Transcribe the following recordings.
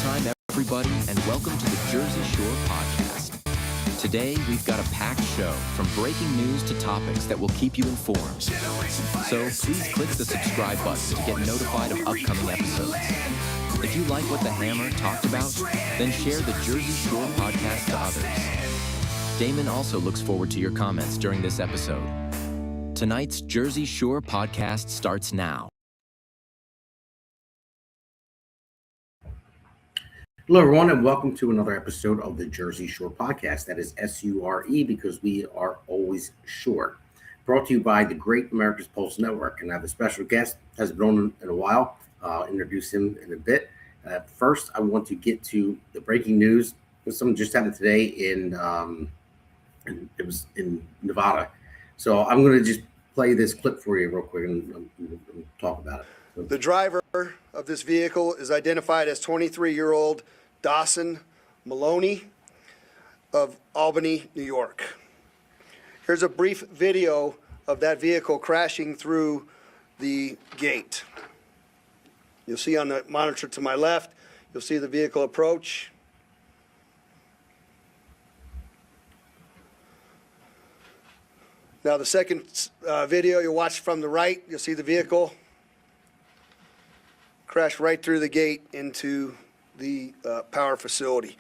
time, everybody, and welcome to the Jersey Shore podcast. Today, we've got a packed show from breaking news to topics that will keep you informed. So please click the subscribe button to get notified of upcoming episodes. If you like what the Hammer talked about, then share the Jersey Shore podcast to others. Damon also looks forward to your comments during this episode. Tonight's Jersey Shore podcast starts now. Hello, everyone, and welcome to another episode of the Jersey Shore podcast. That is S-U-R-E because we are always shore. Brought to you by the Great America's Pulse Network. And I have a special guest, hasn't been on in a while. I'll introduce him in a bit. First, I want to get to the breaking news. Something just happened today it was in Nevada. So I'm going to just play this clip for you real quick and talk about it. The driver of this vehicle is identified as 23-year-old Dawson Maloney of Albany, New York. Here's a brief video of that vehicle crashing through the gate. You'll see on the monitor to my left, you'll see the vehicle approach. Now the second video you'll watch from the right, you'll see the vehicle crashed right through the gate into the power facility.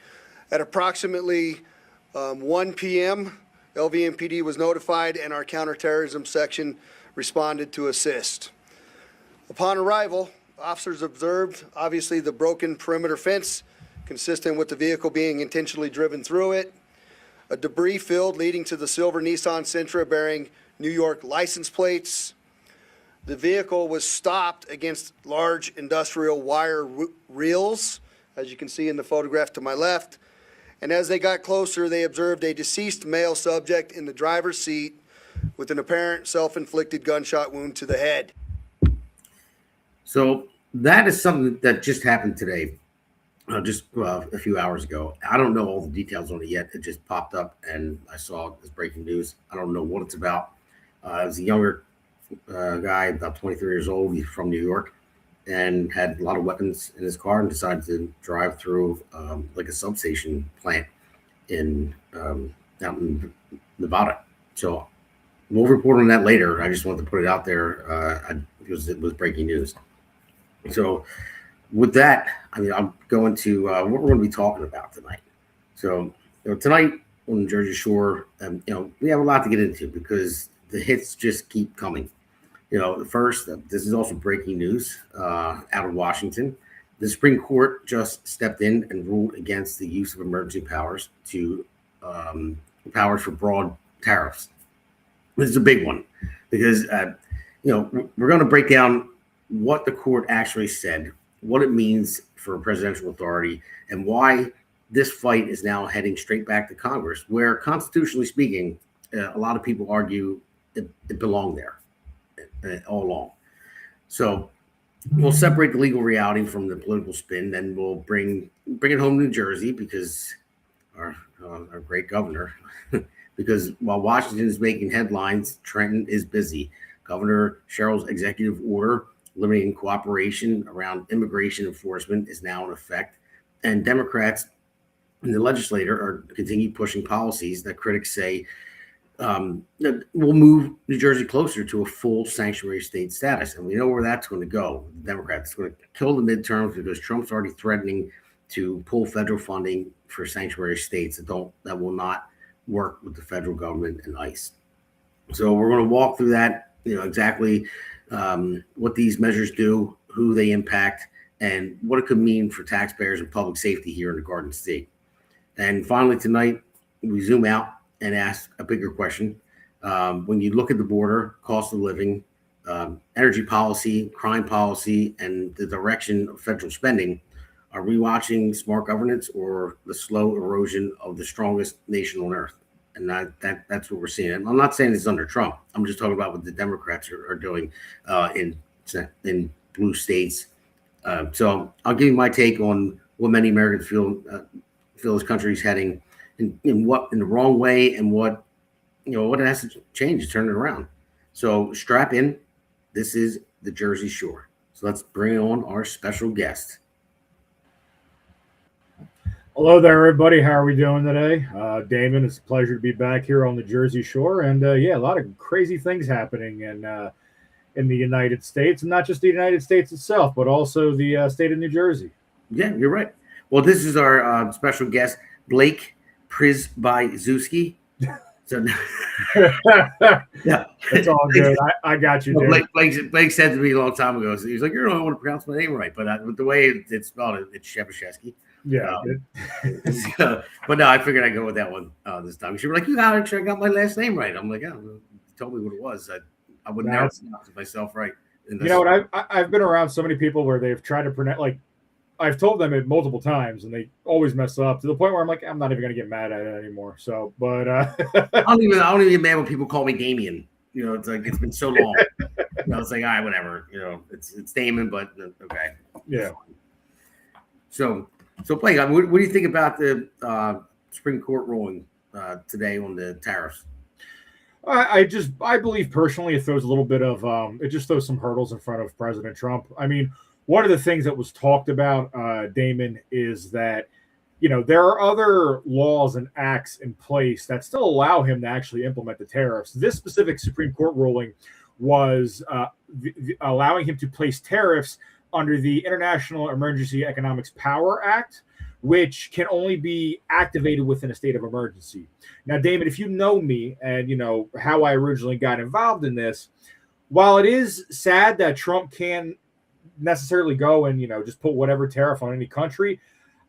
At approximately 1 p.m., LVMPD was notified and our counterterrorism section responded to assist. Upon arrival, officers observed, obviously, the broken perimeter fence, consistent with the vehicle being intentionally driven through it, a debris field leading to the silver Nissan Sentra bearing New York license plates. The vehicle was stopped against large industrial wire reels, as you can see in the photograph to my left. And as they got closer, they observed a deceased male subject in the driver's seat with an apparent self-inflicted gunshot wound to the head. So that is something that just happened today, just a few hours ago. I don't know all the details on it yet. It just popped up and I saw this breaking news. I don't know what it's about. It was a younger guy, about 23 years old. He's from New York and had a lot of weapons in his car and decided to drive through like a substation plant out in Nevada. So we'll report on that later. I just wanted to put it out there because it was breaking news. So with that, I'll go into what we're going to be talking about tonight. So tonight on Jersey Shore, we have a lot to get into because the hits just keep coming. First, this is also breaking news out of Washington. The Supreme Court just stepped in and ruled against the use of emergency powers to powers for broad tariffs. This is a big one because, we're going to break down what the court actually said, what it means for presidential authority, and why this fight is now heading straight back to Congress, where constitutionally speaking, a lot of people argue it belonged there all along. So we'll separate the legal reality from the political spin, then we'll bring it home to New Jersey because our great governor, because while Washington is making headlines, Trenton is busy. Governor Sherrill's executive order limiting cooperation around immigration enforcement is now in effect, and Democrats in the legislature are continue pushing policies that critics say will move New Jersey closer to a full sanctuary state status. And we know where that's going to go. The Democrats are going to kill the midterms because Trump's already threatening to pull federal funding for sanctuary states that will not work with the federal government and ICE. So we're going to walk through that, exactly what these measures do, who they impact, and what it could mean for taxpayers and public safety here in the Garden State. And finally, tonight, we zoom out and ask a bigger question. When you look at the border, cost of living, energy policy, crime policy, and the direction of federal spending, are we watching smart governance or the slow erosion of the strongest nation on earth? And that's what we're seeing. And I'm not saying it's under Trump. I'm just talking about what the Democrats are doing in blue states. So I'll give you my take on what many Americans feel this country is heading in the wrong way, and what it has to change to turn it around. So strap in. This is the Jersey Shore. So let's bring on our special guest. Hello there, everybody. How are we doing today? Damon, it's a pleasure to be back here on the Jersey Shore, and yeah, a lot of crazy things happening in the United States, and not just the United States itself, but also the state of New Jersey. Yeah, you're right. Well, this is our special guest, Blake Przybyszewski. So yeah, it's all good. I got you. Blake said to me a long time ago. So he's like, "You don't want to pronounce my name right," but with the way it's spelled, it's Przybyszewski. Yeah. But no, I figured I'd go with that one this time. She was like, "You got to sure I got my last name right." I'm like, "Yeah, you told me what it was. I would never pronounce myself right." You know what? I've been around so many people where they've tried to pronounce, like, I've told them it multiple times and they always mess up to the point where I'm like, I'm not even going to get mad at it anymore. So, but I don't even get mad when people call me Damien. You know, it's like, it's been so long. It's like, all right, whatever. You know, it's Damon, but okay. Yeah. So Blake, what do you think about the Supreme Court ruling today on the tariffs? I believe personally it throws a little bit of it just throws some hurdles in front of President Trump. I mean, one of the things that was talked about, Damon, is that, you know, there are other laws and acts in place that still allow him to actually implement the tariffs. This specific Supreme Court ruling was allowing him to place tariffs under the International Emergency Economics Power Act, which can only be activated within a state of emergency. Now, Damon, if you know me and you know how I originally got involved in this, while it is sad that Trump can necessarily go and, you know, just put whatever tariff on any country,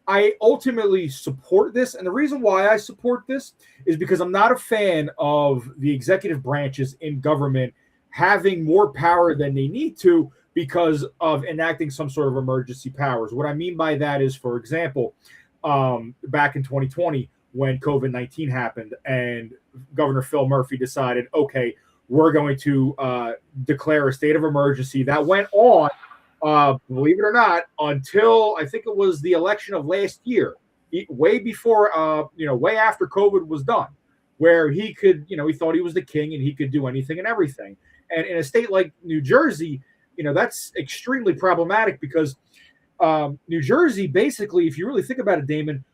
I ultimately support this. And the reason why I support this is because I'm not a fan of the executive branches in government having more power than they need to because of enacting some sort of emergency powers. What I mean by that is, for example, back in 2020, when COVID-19 happened and Governor Phil Murphy decided, okay, we're going to declare a state of emergency. That went on, believe it or not, until I think it was the election of last year, way before, way after COVID was done, where he could, he thought he was the king and he could do anything and everything. And in a state like New Jersey, that's extremely problematic because New Jersey, basically, if you really think about it, Damon,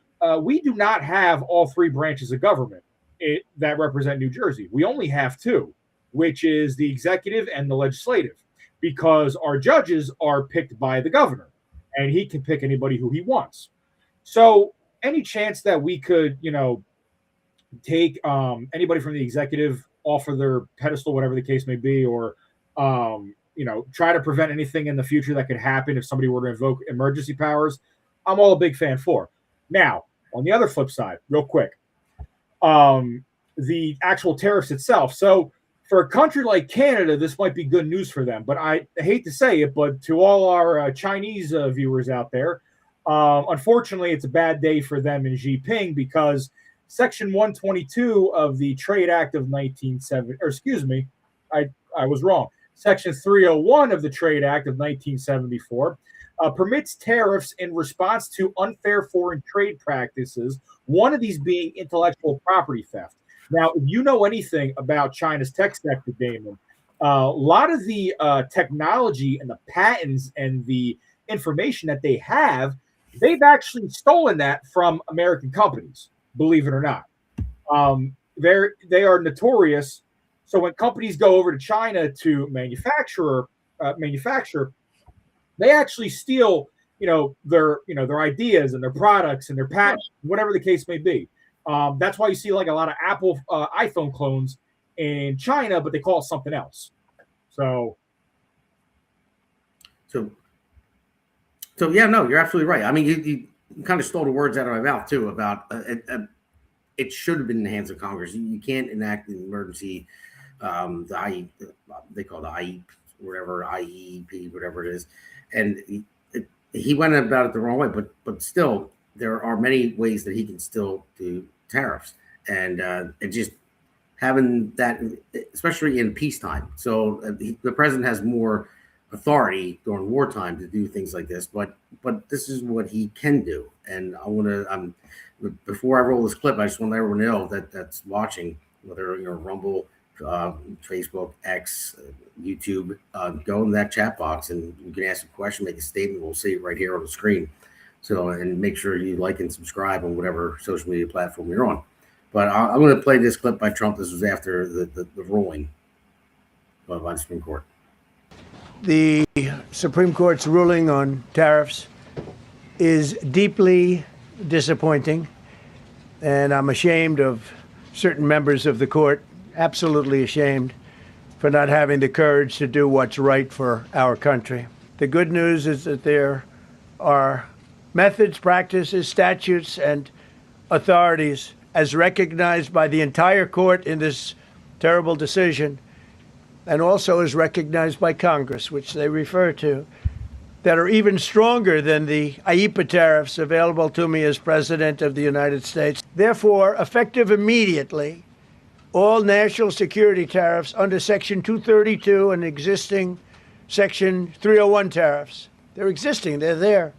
we do not have all three branches of government that represent New Jersey. We only have two, which is the executive and the legislative, because our judges are picked by the governor and he can pick anybody who he wants. So any chance that we could, take anybody from the executive off of their pedestal, whatever the case may be, or, try to prevent anything in the future that could happen if somebody were to invoke emergency powers, I'm all a big fan for. Now, on the other flip side, real quick, the actual tariffs itself. So for a country like Canada, this might be good news for them, but I hate to say it, but to all our Chinese viewers out there, unfortunately, it's a bad day for them in Jinping because Section 122 of the Trade Act of 1970, or excuse me, I was wrong. Section 301 of the Trade Act of 1974 permits tariffs in response to unfair foreign trade practices, one of these being intellectual property theft. Now, if you know anything about China's tech sector, Damon, a lot of the technology and the patents and the information that they have, they've actually stolen that from American companies, believe it or not. They are notorious. So when companies go over to China to manufacture, they actually steal, their ideas and their products and their patents, whatever the case may be. That's why you see like a lot of Apple iPhone clones in China, but they call it something else. So yeah, no, you're absolutely right. I mean, you kind of stole the words out of my mouth too about it should have been in the hands of Congress. You can't enact an emergency, they call it the IEP, whatever, IEP, whatever it is, and he went about it the wrong way. But still, there are many ways that he can still do tariffs, and just having that, especially in peacetime. So the president has more authority during wartime to do things like this, but this is what he can do. And I want to, before I roll this clip, I just want to let everyone know that's watching, whether Rumble, Facebook, X, YouTube, go in that chat box and you can ask a question, make a statement. We'll see it right here on the screen. So, and make sure you like and subscribe on whatever social media platform you're on. But I'm going to play this clip by Trump. This was after the ruling by the Supreme Court. The Supreme Court's ruling on tariffs is deeply disappointing, and I'm ashamed of certain members of the court, absolutely ashamed, for not having the courage to do what's right for our country. The good news is that there are methods, practices, statutes, and authorities, as recognized by the entire court in this terrible decision, and also as recognized by Congress, which they refer to, that are even stronger than the IEEPA tariffs available to me as President of the United States. Therefore, effective immediately, all national security tariffs under Section 232 and existing Section 301 tariffs, they're existing, they're there,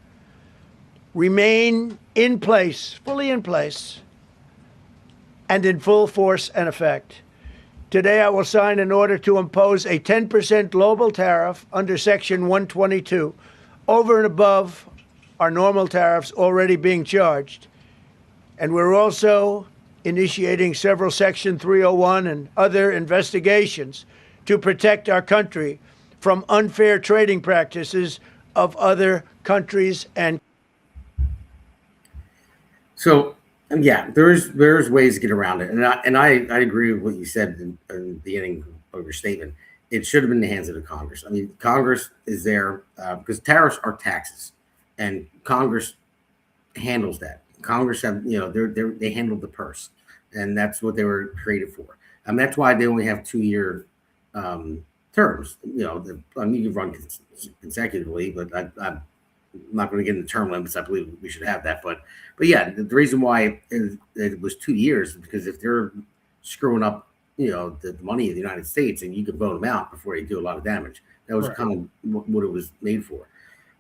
remain in place, fully in place, and in full force and effect. Today, I will sign an order to impose a 10% global tariff under Section 122 over and above our normal tariffs already being charged. And we're also initiating several Section 301 and other investigations to protect our country from unfair trading practices of other countries. And so, yeah, there's ways to get around it, and I agree with what you said in the beginning of your statement. It should have been in the hands of the Congress. I mean, Congress is there because tariffs are taxes, and Congress handles that. Congress have, they handle the purse, and that's what they were created for. And that's why they only have 2-year terms. You can run consecutively, but I'm not going to get into term limits. I believe we should have that, but yeah, the reason why it was 2 years is because if they're screwing up, the money of the United States, and you could vote them out before they do a lot of damage. That was kind of what it was made for.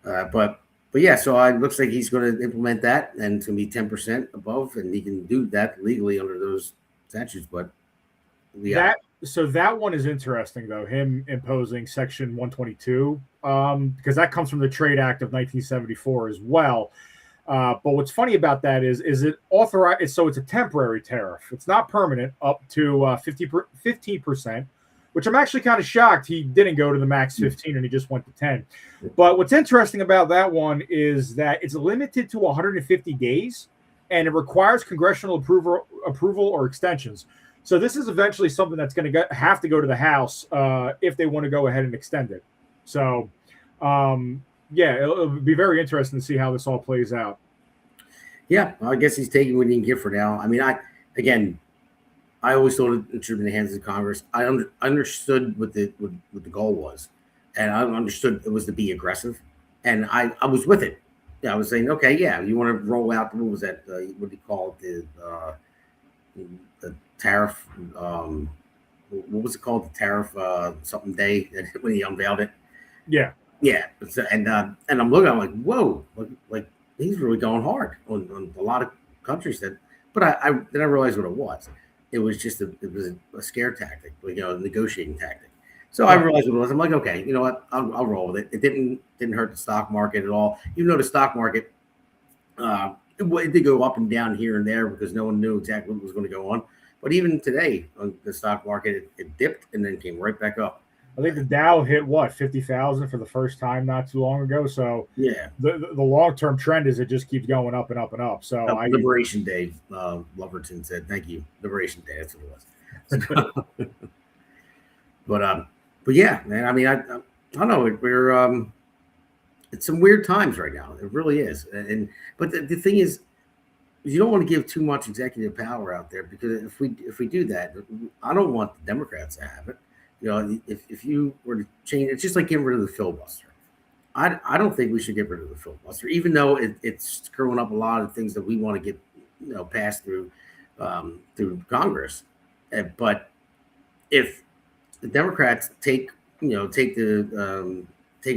But yeah, so it looks like he's going to implement that, and it's going to be 10% above, and he can do that legally under those statutes. But yeah. That one is interesting, though, him imposing Section 122, because that comes from the Trade Act of 1974 as well. But what's funny about that is it authorized, so it's a temporary tariff. It's not permanent, up to 15%, which I'm actually kind of shocked he didn't go to the max 15 and he just went to 10. But what's interesting about that one is that it's limited to 150 days, and it requires congressional approval or extensions. So this is eventually something that's going to have to go to the House if they want to go ahead and extend it. So, yeah, it'll be very interesting to see how this all plays out. Yeah, I guess he's taking what he can get for now. I mean, I always thought it should be in the hands of Congress. I understood what the goal was, and I understood it was to be aggressive, and I was with it. Yeah, I was saying, okay, yeah, you want to roll out, what was that? What do you call it? The tariff. What was it called? The tariff something day when he unveiled it. Yeah. Yeah, and I'm looking. I'm like, whoa, like he's really going hard on a lot of countries. But then I realized what it was. It was just a scare tactic, a negotiating tactic. So I realized what it was. I'm like, okay, you know what? I'll roll with it. It didn't hurt the stock market at all. Even though the stock market it did go up and down here and there because no one knew exactly what was going to go on. But even today, on the stock market, it dipped and then came right back up. I think the Dow hit 50,000 for the first time not too long ago. So yeah, the long-term trend is it just keeps going up and up and up. So Liberation Day, Loverton said, "Thank you, Liberation Day." That's what it was. But yeah, man. I mean, I don't know. We're it's some weird times right now. It really is. But the thing is, you don't want to give too much executive power out there, because if we do that, I don't want the Democrats to have it. If you were to change, it's just like getting rid of the filibuster. I don't think we should get rid of the filibuster, even though it's screwing up a lot of things that we want to get passed through Congress. But if the Democrats take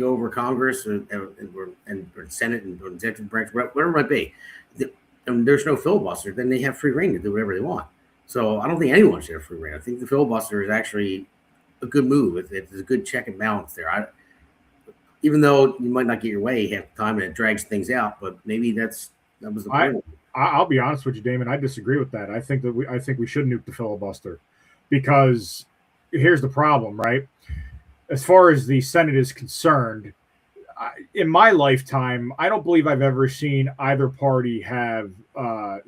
over Congress or Senate and executive branch, whatever it might be, and there's no filibuster, then they have free reign to do whatever they want. So I don't think anyone should have free reign. I think the filibuster is actually a good move. It's a good check and balance there. even though you might not get your way half the time and it drags things out, but maybe that was the point. I'll be honest with you, Damon. I disagree with that. I think we should nuke the filibuster, because here's the problem, right? As far as the Senate is concerned, in my lifetime, I don't believe I've ever seen either party have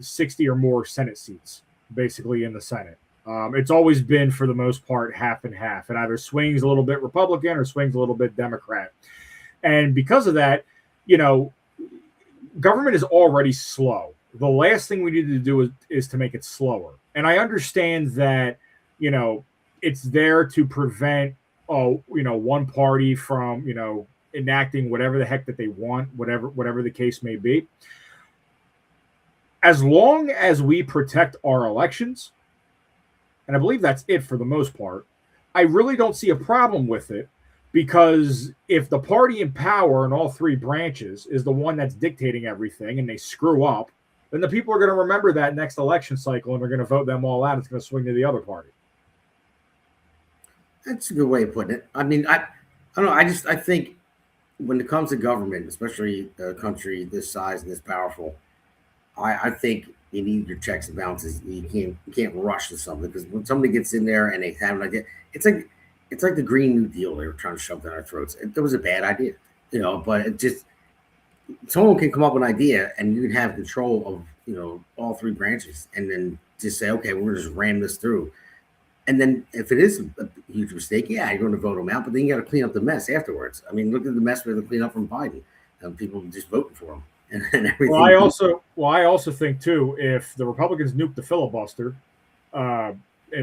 60 or more Senate seats, basically, in the Senate. It's always been, for the most part, half and half. It either swings a little bit Republican or swings a little bit Democrat. And because of that, government is already slow. The last thing we need to do is to make it slower. And I understand that, it's there to prevent, one party from, enacting whatever the heck that they want, whatever the case may be. As long as we protect our elections, and I believe that's it for the most part, I really don't see a problem with it, because if the party in power in all three branches is the one that's dictating everything and they screw up, then the people are going to remember that next election cycle and they're going to vote them all out. It's going to swing to the other party. That's a good way of putting it. I mean, I don't know. I think when it comes to government, especially a country this size and this powerful, I think you need your checks and balances. You can't rush to something, because when somebody gets in there and they have an idea, it's like the Green New Deal they were trying to shove down our throats. It was a bad idea, but it just, someone can come up with an idea and you can have control of, all three branches, and then just say, okay, we're going to just ram this through. And then if it is a huge mistake, yeah, you're going to vote them out, but then you got to clean up the mess afterwards. I mean, look at the mess we had to clean up from Biden, and people just voting for him. And everything. I also think too, if the Republicans nuke the filibuster, and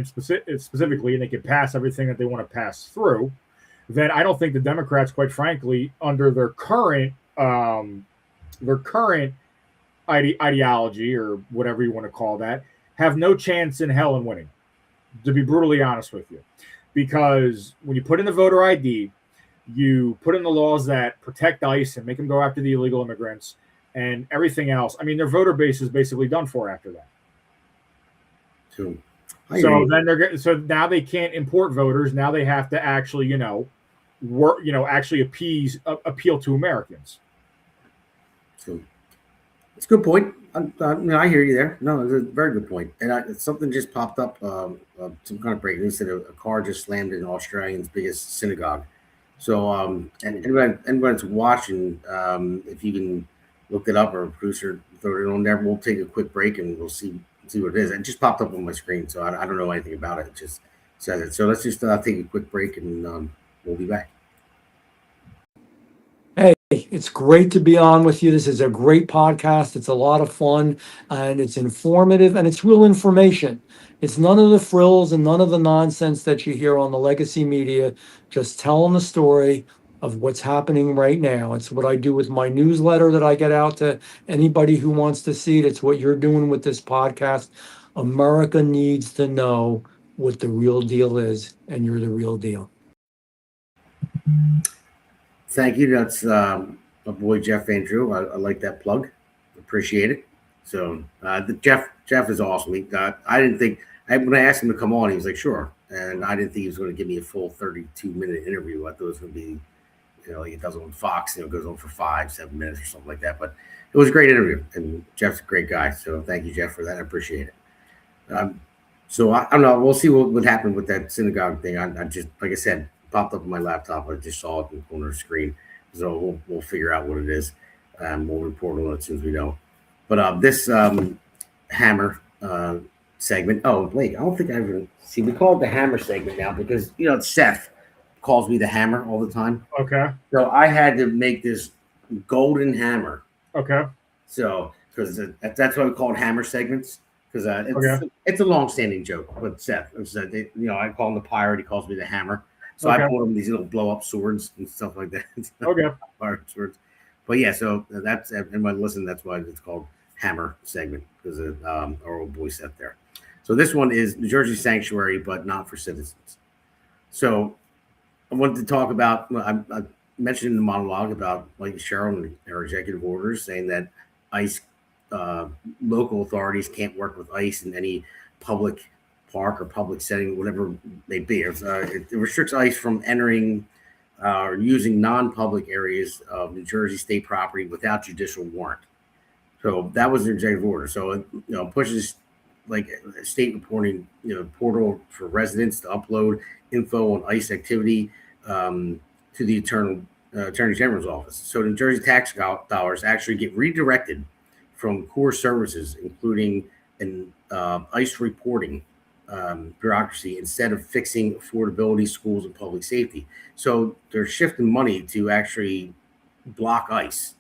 specifically, and they can pass everything that they want to pass through, then I don't think the Democrats, quite frankly, under their current ideology, or whatever you want to call that, have no chance in hell in winning, to be brutally honest with you. Because when you put in the voter ID, you put in the laws that protect ICE and make them go after the illegal immigrants and everything else. I mean, their voter base is basically done for after that. So now they can't import voters. Now they have to actually, actually appeal to Americans. So it's a good point. I hear you there. No, it's a very good point. And something just popped up, some kind of breaking news, said a car just slammed in Australia's biggest synagogue. So, and anybody that's watching, if you can look it up, or a producer throw it on there, we'll take a quick break and we'll see what it is. It just popped up on my screen, so I don't know anything about it. It just says it. So let's just take a quick break, and we'll be back. Hey, it's great to be on with you. This is a great podcast. It's a lot of fun, and it's informative, and it's real information. It's none of the frills and none of the nonsense that you hear on the legacy media. Just telling the story of what's happening right now. It's what I do with my newsletter that I get out to anybody who wants to see it. It's what you're doing with this podcast. America needs to know what the real deal is, and you're the real deal. Thank you. That's my boy Jeff Andrew. I like that plug. Appreciate it. So Jeff is awesome. I didn't think, when I asked him to come on, he was like, sure. And I didn't think he was going to give me a full 32-minute interview. I thought it was going to be, like it does on Fox, goes on for 5-7 minutes or something like that. But it was a great interview, and Jeff's a great guy. So thank you, Jeff, for that. I appreciate it. So I don't know. We'll see what would happen with that synagogue thing. I just, like I said, popped up on my laptop. I just saw it in the corner of the screen. So we'll figure out what it is. We'll report on it as soon as we know. But this Hammer segment. Oh, wait, I don't think I even see. We call it the Hammer segment now because Seth calls me the Hammer all the time. Okay. So I had to make this golden hammer. Okay. So because that's why we call it Hammer segments, because it's a long-standing joke with Seth. I call him the pirate. He calls me the Hammer. So I bought him these little blow-up swords and stuff like that. Okay. Pirate swords. But yeah, so that's, everybody listen, that's why it's called Hammer segment, because of our old boy Seth there. So this one is New Jersey sanctuary, but not for citizens. So I wanted to talk about, I mentioned in the monologue about like Cheryl and her executive orders saying that ICE, local authorities can't work with ICE in any public park or public setting, whatever it may be. It restricts ICE from entering are using non-public areas of New Jersey state property without judicial warrant. So that was their executive order. So it pushes like a state reporting portal for residents to upload info on ICE activity to the Attorney General's office. So New Jersey tax dollars actually get redirected from core services, including an ICE reporting bureaucracy, instead of fixing affordability, schools, and public safety. So they're shifting money to actually block ICE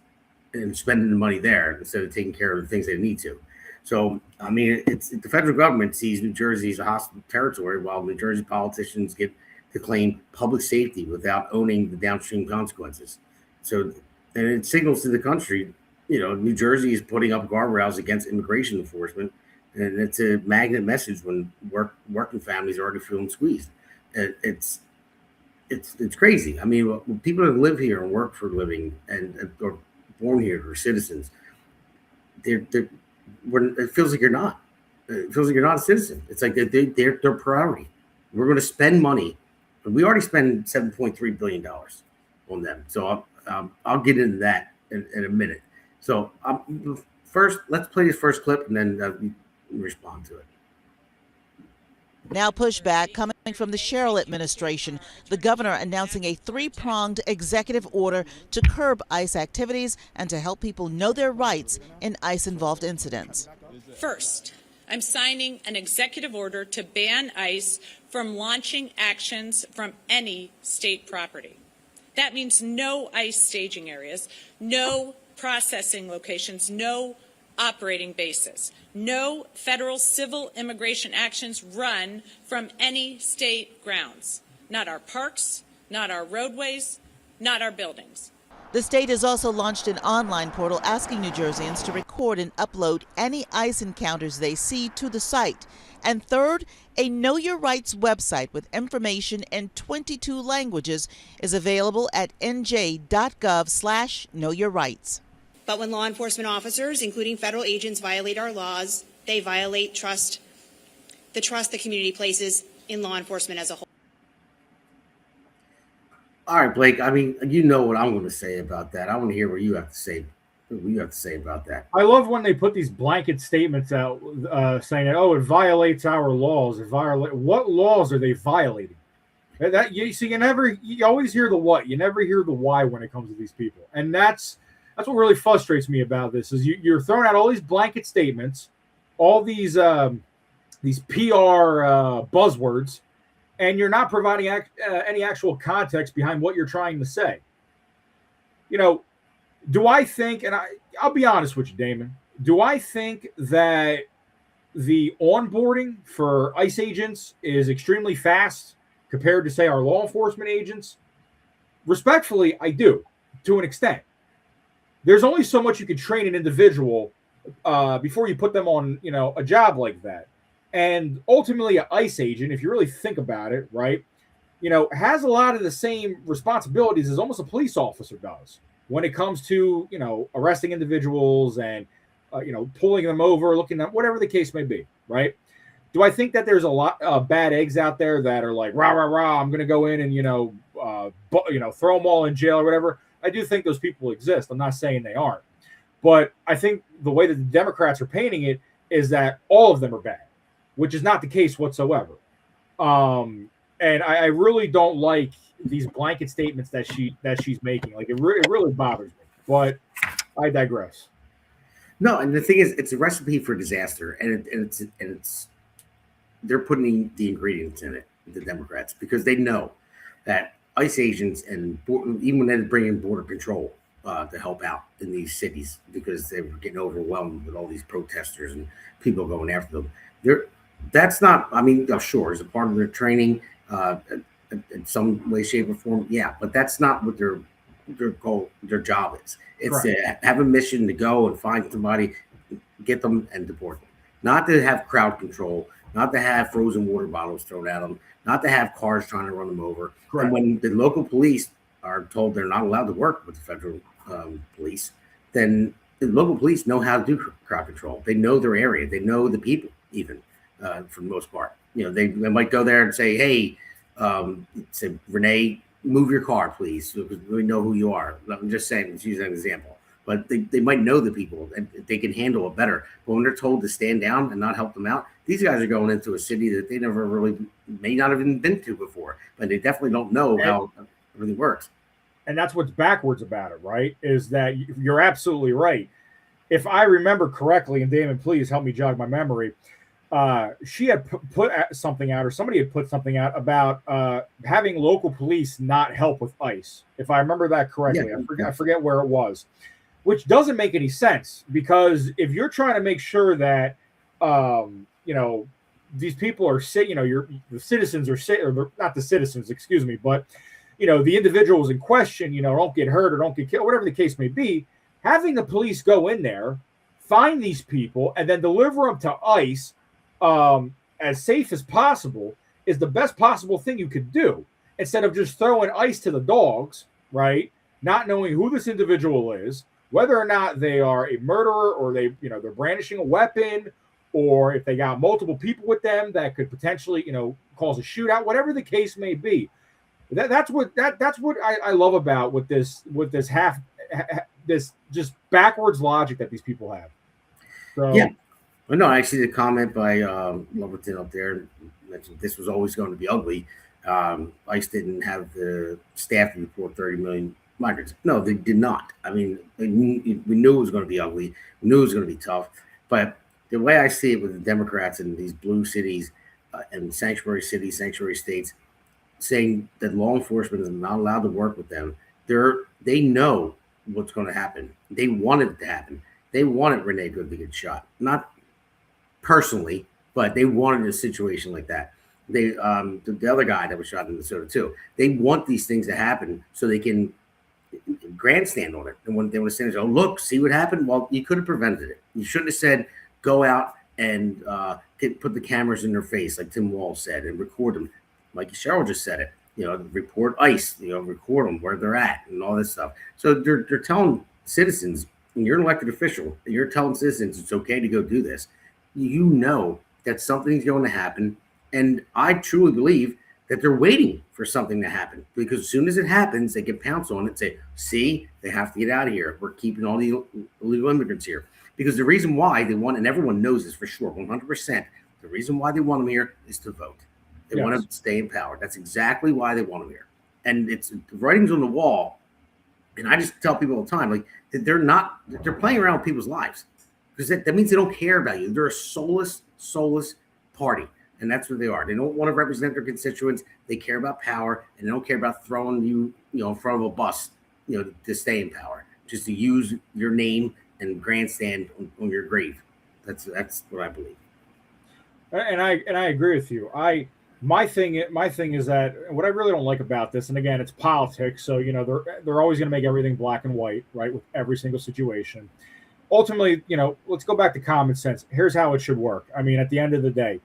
and spending the money there instead of taking care of the things they need to. So, I mean, it's the federal government sees New Jersey as a hostile territory, while New Jersey politicians get to claim public safety without owning the downstream consequences. So, and it signals to the country, New Jersey is putting up guardrails against immigration enforcement, and it's a magnet message when working families are already feeling squeezed. It's crazy. I mean, people that live here and work for a living and are born here or citizens, it feels like you're not. It feels like you're not a citizen. It's like they're priority. We're going to spend money. We already spend $7.3 billion on them. So I'll get into that in a minute. So first, let's play this first clip and then respond to it. Now pushback coming from the Sherrill administration, the governor announcing a three-pronged executive order to curb ICE activities and to help people know their rights in ICE-involved incidents. First, I'm signing an executive order to ban ICE from launching actions from any state property. That means no ICE staging areas, no processing locations, no operating bases, no federal civil immigration actions run from any state grounds, not our parks, not our roadways, not our buildings. The state has also launched an online portal asking New Jerseyans to record and upload any ICE encounters they see to the site. And third, a Know Your Rights website with information in 22 languages is available at nj.gov/knowyourrights. But when law enforcement officers, including federal agents, violate our laws, they violate the trust the community places in law enforcement as a whole. All right, Blake. I mean, you know what I'm going to say about that. I want to hear what you have to say. What you have to say about that. I love when they put these blanket statements out saying that, it violates our laws. What laws are they violating? You always hear the what. You never hear the why when it comes to these people. And that's what really frustrates me about this is you're throwing out all these blanket statements, all these PR buzzwords, and you're not providing any actual context behind what you're trying to say. Do I think, and I'll be honest with you, Damon, do I think that the onboarding for ICE agents is extremely fast compared to, say, our law enforcement agents? Respectfully, I do, to an extent. There's only so much you can train an individual before you put them on, a job like that. And ultimately, an ICE agent, if you really think about it, right, has a lot of the same responsibilities as almost a police officer does when it comes to, arresting individuals and, pulling them over, looking at whatever the case may be, right? Do I think that there's a lot of bad eggs out there that are like, rah, rah, rah, I'm going to go in and, throw them all in jail or whatever? I do think those people exist. I'm not saying they aren't. But I think the way that the Democrats are painting it is that all of them are bad, which is not the case whatsoever. And I really don't like these blanket statements that she's making. Like, it really bothers me. But I digress. No, and the thing is, it's a recipe for disaster, and it's they're putting the ingredients in it, the Democrats, because they know that ICE agents and even when they bring in border control to help out in these cities because they were getting overwhelmed with all these protesters and people going after them. That's not. I mean, sure, as a part of their training in some way, shape, or form, yeah, but that's not what their goal, their job is. It's to have a mission to go and find somebody, get them, and deport them. Not to have crowd control, not to have frozen water bottles thrown at them, not to have cars trying to run them over. Correct. And when the local police are told they're not allowed to work with the federal police, then the local police know how to do crowd control. They know their area. They know the people, even for the most part. They might go there and say, hey, say Renee, move your car, please, because we know who you are. I'm just saying, let's use an example. But they might know the people and they can handle it better. But when they're told to stand down and not help them out, these guys are going into a city that they never really may not have even been to before, but they definitely don't know how everything works. And that's what's backwards about it, right? Is that you're absolutely right. If I remember correctly, and Damon, please help me jog my memory, she had put something out, or somebody had put something out about having local police not help with ICE. If I remember that correctly, I forget where it was, which doesn't make any sense, because if you're trying to make sure that these people are the citizens are safe, or not the citizens, excuse me, but the individuals in question, don't get hurt or don't get killed, whatever the case may be, having the police go in there, find these people, and then deliver them to ICE as safe as possible is the best possible thing you could do, instead of just throwing ICE to the dogs, right? Not knowing who this individual is, whether or not they are a murderer, or they're brandishing a weapon, or if they got multiple people with them that could potentially, cause a shootout, whatever the case may be. That's what I love about this just backwards logic that these people have. So, yeah. Well, no, I see the comment by Loverton up there mentioned this was always going to be ugly. ICE didn't have the staff to report 30 million migrants. No, they did not. I mean, we knew it was going to be ugly. We knew it was going to be tough. But the way I see it with the Democrats in these blue cities and sanctuary cities, sanctuary states, saying that law enforcement is not allowed to work with them, they know what's going to happen. They wanted it to happen. They wanted Renee Good to get shot, not personally, but they wanted a situation like that. They the other guy that was shot in Minnesota too. They want these things to happen so they can grandstand on it. And when they want to stand there, oh, look, see what happened? Well, you could have prevented it. You shouldn't have said, go out and put the cameras in their face, like Tim Walz said, and record them. Like Cheryl just said it, report ICE, record them where they're at and all this stuff. So they're telling citizens, when you're an elected official, and you're telling citizens it's okay to go do this, you know that something's going to happen. And I truly believe that they're waiting for something to happen, because as soon as it happens, they can pounce on it and say, see, they have to get out of here. We're keeping all the illegal immigrants here. Because the reason why they want, and everyone knows this for sure, 100%, the reason why they want them here is to vote. They want to stay in power. That's exactly why they want them here. And it's the writing's on the wall. And I just tell people all the time, like, they're playing around with people's lives, because that means they don't care about you. They're a soulless party. And that's what they are. They don't want to represent their constituents. They care about power, and they don't care about throwing you, in front of a bus, to stay in power, just to use your name and grandstand on your grave. That's what I believe. And I agree with you. My thing is that what I really don't like about this, and again, it's politics, so they're always going to make everything black and white, right, with every single situation. Ultimately, let's go back to common sense. Here's how it should work. I mean, at the end of the day,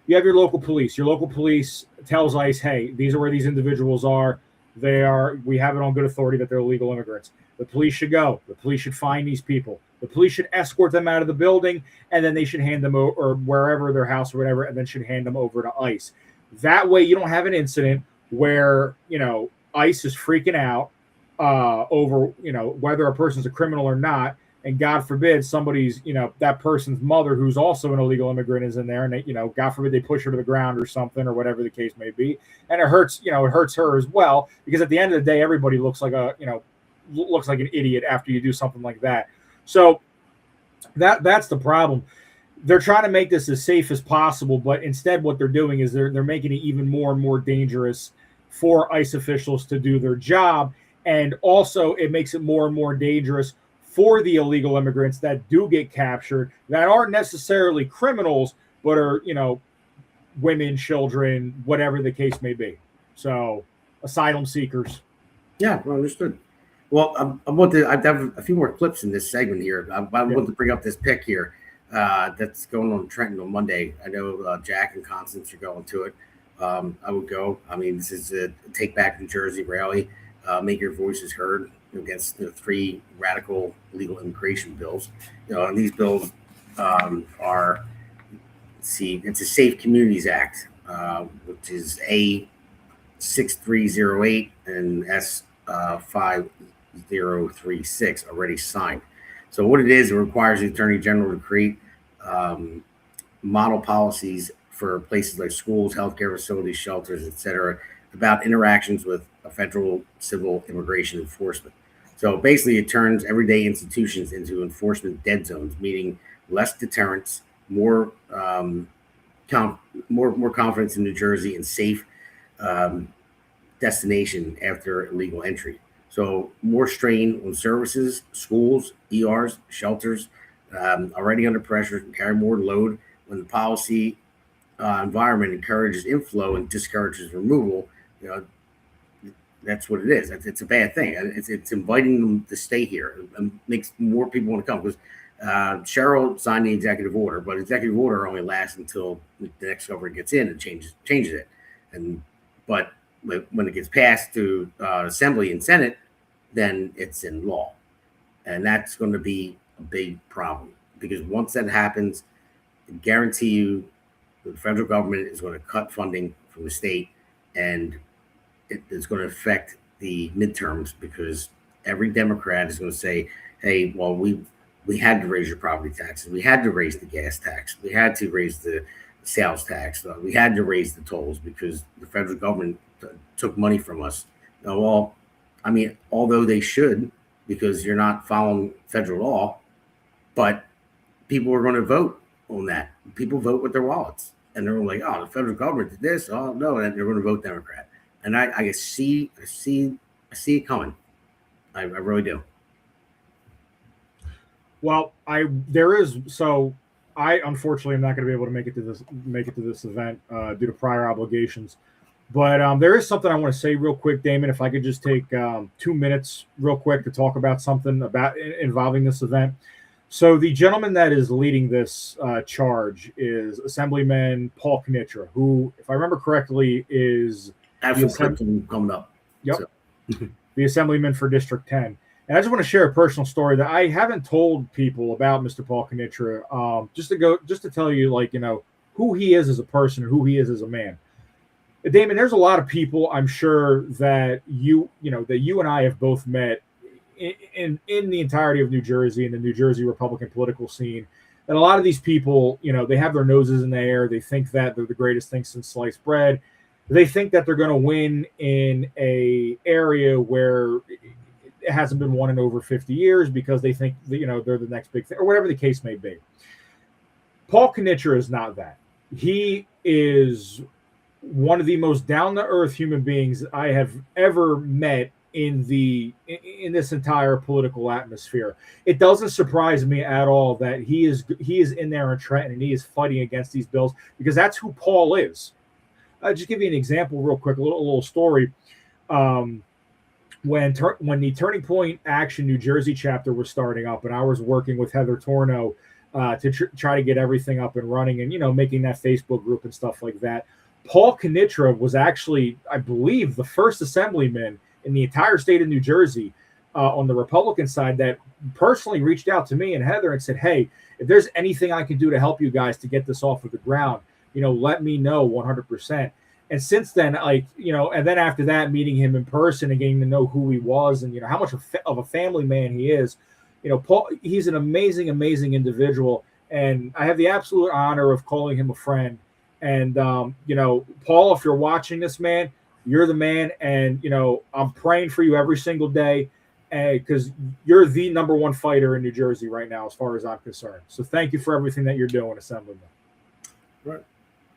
you have your local police. Your local police tells ICE, hey, these are where these individuals are. We have it on good authority that they're illegal immigrants. The police should go. The police should find these people. The police should escort them out of the building, and then they should hand them over, or wherever their house or whatever, and then should hand them over to ICE. That way you don't have an incident where, ICE is freaking out over, whether a person's a criminal or not. And God forbid somebody's, that person's mother, who's also an illegal immigrant, is in there, and they, God forbid they push her to the ground or something, or whatever the case may be. And it hurts her as well, because at the end of the day, everybody looks like an idiot after you do something like that. So that's the problem. They're trying to make this as safe as possible, but instead what they're doing is they're making it even more and more dangerous for ICE officials to do their job. And also it makes it more and more dangerous for the illegal immigrants that do get captured, that aren't necessarily criminals, but are, women, children, whatever the case may be. So asylum seekers. Yeah, well, understood. Well, I have a few more clips in this segment here. I want to bring up this pick here that's going on in Trenton on Monday. I know Jack and Constance are going to it. I would go. I mean, this is a Take Back New Jersey rally. Make your voices heard against 3 radical legal immigration bills. And these bills it's a Safe Communities Act, which is 6308 and S5036 already signed. So what it is, it requires the Attorney General to create model policies for places like schools, healthcare facilities, shelters, etc., about interactions with a federal civil immigration enforcement. So basically, it turns everyday institutions into enforcement dead zones, meaning less deterrence, more confidence in New Jersey, and safe destination after illegal entry. So more strain on services, schools, ERs, shelters, already under pressure, can carry more load when the policy environment encourages inflow and discourages removal. That's what it is. It's a bad thing. It's inviting them to stay here and makes more people want to come, because Cheryl signed the executive order, but executive order only lasts until the next government gets in and changes it. But when it gets passed to Assembly and Senate, then it's in law, and that's going to be a big problem, because once that happens, I guarantee you the federal government is going to cut funding from the state, and it's going to affect the midterms, because every Democrat is going to say, hey, well, we had to raise your property taxes. We had to raise the gas tax. We had to raise the sales tax. We had to raise the tolls because the federal government took money from us. Now, well, I mean, although they should, because you're not following federal law, but people are going to vote on that. People vote with their wallets, and they're like, oh, the federal government did this. Oh, no, and they're going to vote Democrat. And I see it coming. I really do. Well, I unfortunately am not going to be able to make it to this event due to prior obligations. But there is something I want to say real quick, Damon. If I could just take 2 minutes real quick to talk about something involving this event. So the gentleman that is leading this charge is Assemblyman Paul Knitra, who, if I remember correctly, is coming up. Yep. So. The Assemblyman for District 10. And I just want to share a personal story that I haven't told people about Mr. Paul Knitra, just to tell you, who he is as a person and who he is as a man. Damon, there's a lot of people I'm sure that you and I have both met in the entirety of New Jersey and the New Jersey Republican political scene. And a lot of these people, they have their noses in the air. They think that they're the greatest thing since sliced bread. They think that they're going to win in a area where it hasn't been won in over 50 years because they think that, they're the next big thing, or whatever the case may be. Paul Knitra is not that. He is one of the most down-to-earth human beings I have ever met in this entire political atmosphere. It doesn't surprise me at all that he is in there in Trenton and he is fighting against these bills, because that's who Paul is. I'll just give you an example real quick, a little story. When the Turning Point Action New Jersey chapter was starting up, and I was working with Heather Torno to try to get everything up and running, and making that Facebook group and stuff like that, Paul Knitra was actually, I believe, the first assemblyman in the entire state of New Jersey on the Republican side that personally reached out to me and Heather and said, hey, if there's anything I can do to help you guys to get this off of the ground, let me know 100%. And since then, and then after that, meeting him in person and getting to know who he was and, how much of a family man he is, Paul, he's an amazing, amazing individual. And I have the absolute honor of calling him a friend. And, Paul, if you're watching this, man, you're the man. And, I'm praying for you every single day because you're the number one fighter in New Jersey right now, as far as I'm concerned. So thank you for everything that you're doing, Assemblyman. Right.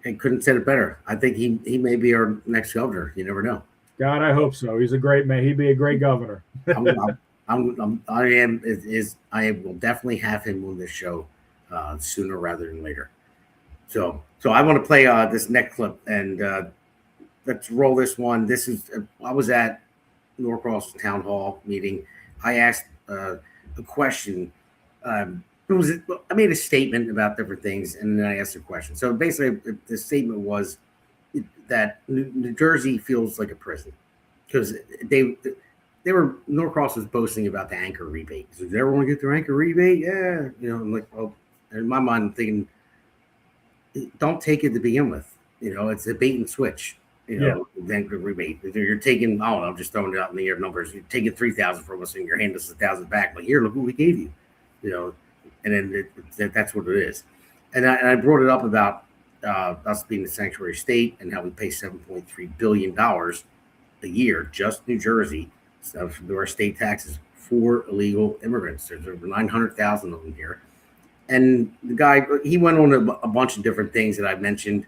And couldn't say it better. I think he may be our next governor. You never know. God, I hope so. He's a great man. He'd be a great governor. I will definitely have him on this show sooner rather than later. So I want to play this next clip, and let's roll this one. This is I was at Norcross Town Hall meeting. I asked a question. I made a statement about different things, and then I asked a question. So basically, the statement was that New Jersey feels like a prison because Norcross was boasting about the anchor rebate. So, does everyone get their anchor rebate? Yeah, I'm like, well, in my mind, I'm thinking, don't take it to begin with. It's a bait and switch. then the rebate. You're taking, I don't know, I'm just throwing it out in the air numbers. You're taking 3,000 from us and you're handing us 1,000 back. But here, look what we gave you, and then that's what it is. And I brought it up about us being a sanctuary state and how we pay $7.3 billion a year, just New Jersey, through our state taxes for illegal immigrants. There's over 900,000 of them here. And the guy, he went on a bunch of different things that I mentioned,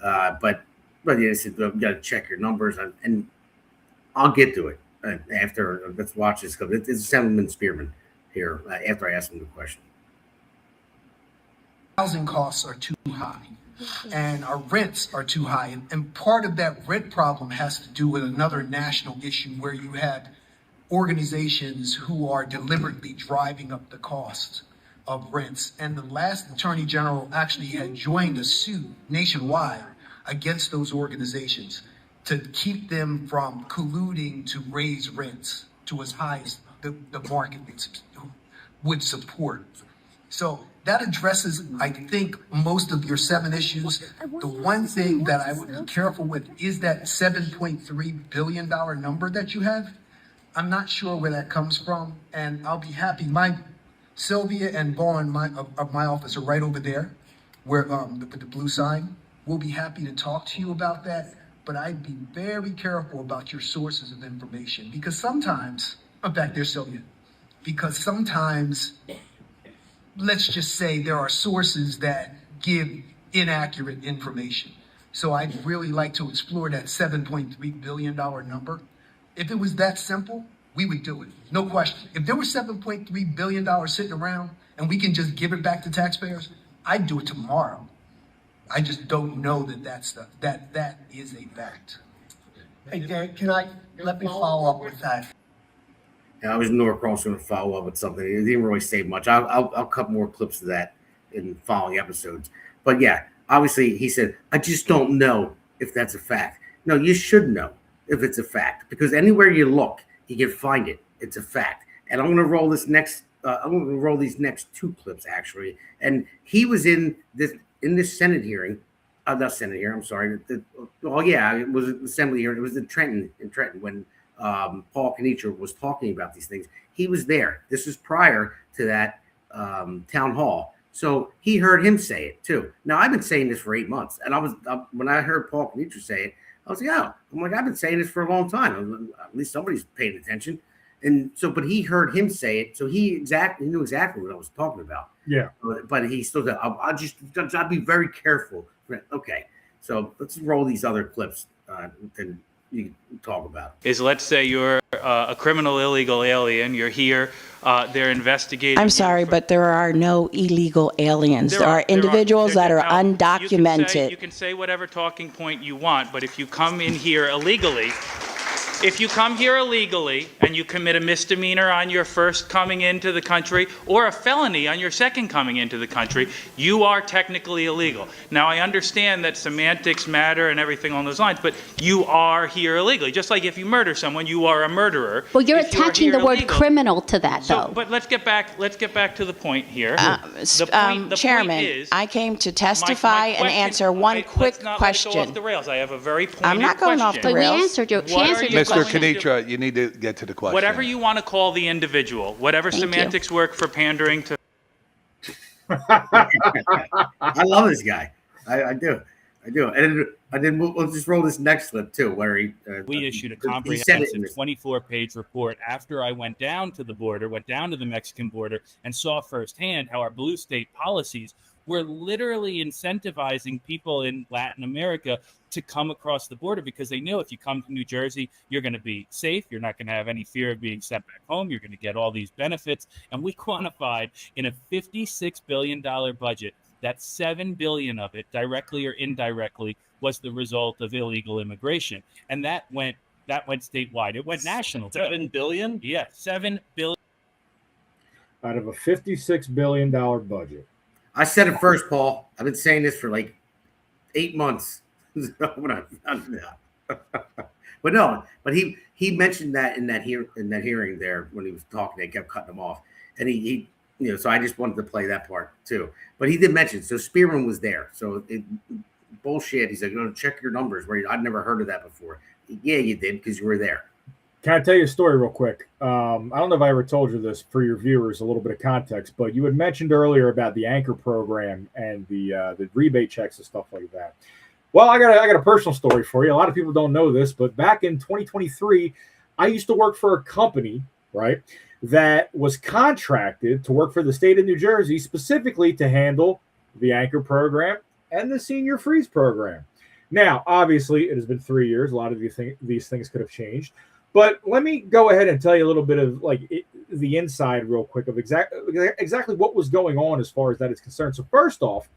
but he said, you got to check your numbers, and I'll get to it after. Let's watch this. It's Assemblyman Spearman here after I ask him the question. Housing costs are too high, and our rents are too high, and part of that rent problem has to do with another national issue where you had organizations who are deliberately driving up the cost of rents. And the last Attorney General actually had joined a suit nationwide against those organizations to keep them from colluding to raise rents to as high as the market would support. So that addresses, I think, most of your 7 issues. The one thing that I would be careful with is that $7.3 billion number that you have. I'm not sure where that comes from, and I'll be happy. Sylvia and Vaughn of my office are right over there, where the blue sign. We'll be happy to talk to you about that, but I'd be very careful about your sources of information, because sometimes, in fact, there's Sylvia, because sometimes, let's just say there are sources that give inaccurate information. So I'd really like to explore that $7.3 billion number. If it was that simple, we would do it, no question. If there was $7.3 billion sitting around and we can just give it back to taxpayers, I'd do it tomorrow. I just don't know that is a fact. Hey, Derek, let me follow up with that. I was Norcross going to follow up with something. It didn't really say much. I'll cut more clips of that in following episodes. But yeah, obviously he said, I just don't know if that's a fact. No, you should know if it's a fact, because anywhere you look, you can find it. It's a fact. And I'm going to roll this next. I'm going to roll these next 2 clips actually. And he was in this Senate hearing. Not Senate hearing. I'm sorry. It was an Assembly hearing. It was in Trenton when Paul Kenitra was talking about these things. He was there. This was prior to that town hall. So he heard him say it too. Now I've been saying this for 8 months, and when I heard Paul Kenitra say it, I was like, oh, I've been saying this for a long time. At least somebody's paying attention. And so, but he heard him say it, so he knew exactly what I was talking about. Yeah. But he still said, I'll be very careful. Okay. So let's roll these other clips, and you can talk about it. Let's say you're a criminal illegal alien. You're here. They're investigating. I'm sorry, but there are no illegal aliens. There are individuals that are undocumented. You can say whatever talking point you want, but if you come in here illegally, If you come here illegally and you commit a misdemeanor on your first coming into the country or a felony on your second coming into the country, you are technically illegal. Now, I understand that semantics matter and everything on those lines, but you are here illegally. Just like if you murder someone, you are a murderer. Well, you're attaching the word criminal to that, though. But let's get back to the point here. The Chairman, is, I came to testify and answer one quick question. Let's not go off the rails. I have a very pointed I'm not going off the rails. But we answered your question. Mr. Kenitra, you need to get to the question. Whatever you want to call the individual, whatever semantics work for pandering to. I love this guy. I do. And then we'll just roll this next clip too, where we issued a comprehensive 24-page report after I went down to the border, went down to the Mexican border, and saw firsthand how our blue state policies were literally incentivizing people in Latin America to come across the border because they knew if you come to New Jersey, you're going to be safe. You're not going to have any fear of being sent back home. You're going to get all these benefits. And we quantified in a $56 billion budget that $7 billion of it, directly or indirectly, was the result of illegal immigration. And that went statewide. It went national. $7 billion? Yeah, $7 billion. Out of a $56 billion budget. I said it first, Paul. I've been saying this for like 8 months. But he mentioned that in that hearing there when he was talking, they kept cutting him off, and he so I just wanted to play that part too. But he did mention, so Spearman was there, so bullshit. He's like, check your numbers. Where I'd never heard of that before. Yeah, you did because you were there. Can I tell you a story real quick? I don't know if I ever told you this for your viewers, a little bit of context, but you had mentioned earlier about the anchor program and the rebate checks and stuff like that. Well, I got a personal story for you. A lot of people don't know this, but back in 2023, I used to work for a company, right, that was contracted to work for the state of New Jersey specifically to handle the anchor program and the senior freeze program. Now, obviously, it has been 3 years. A lot of these things could have changed. But let me go ahead and tell you a little bit of the inside real quick of exactly what was going on as far as that is concerned. So first off,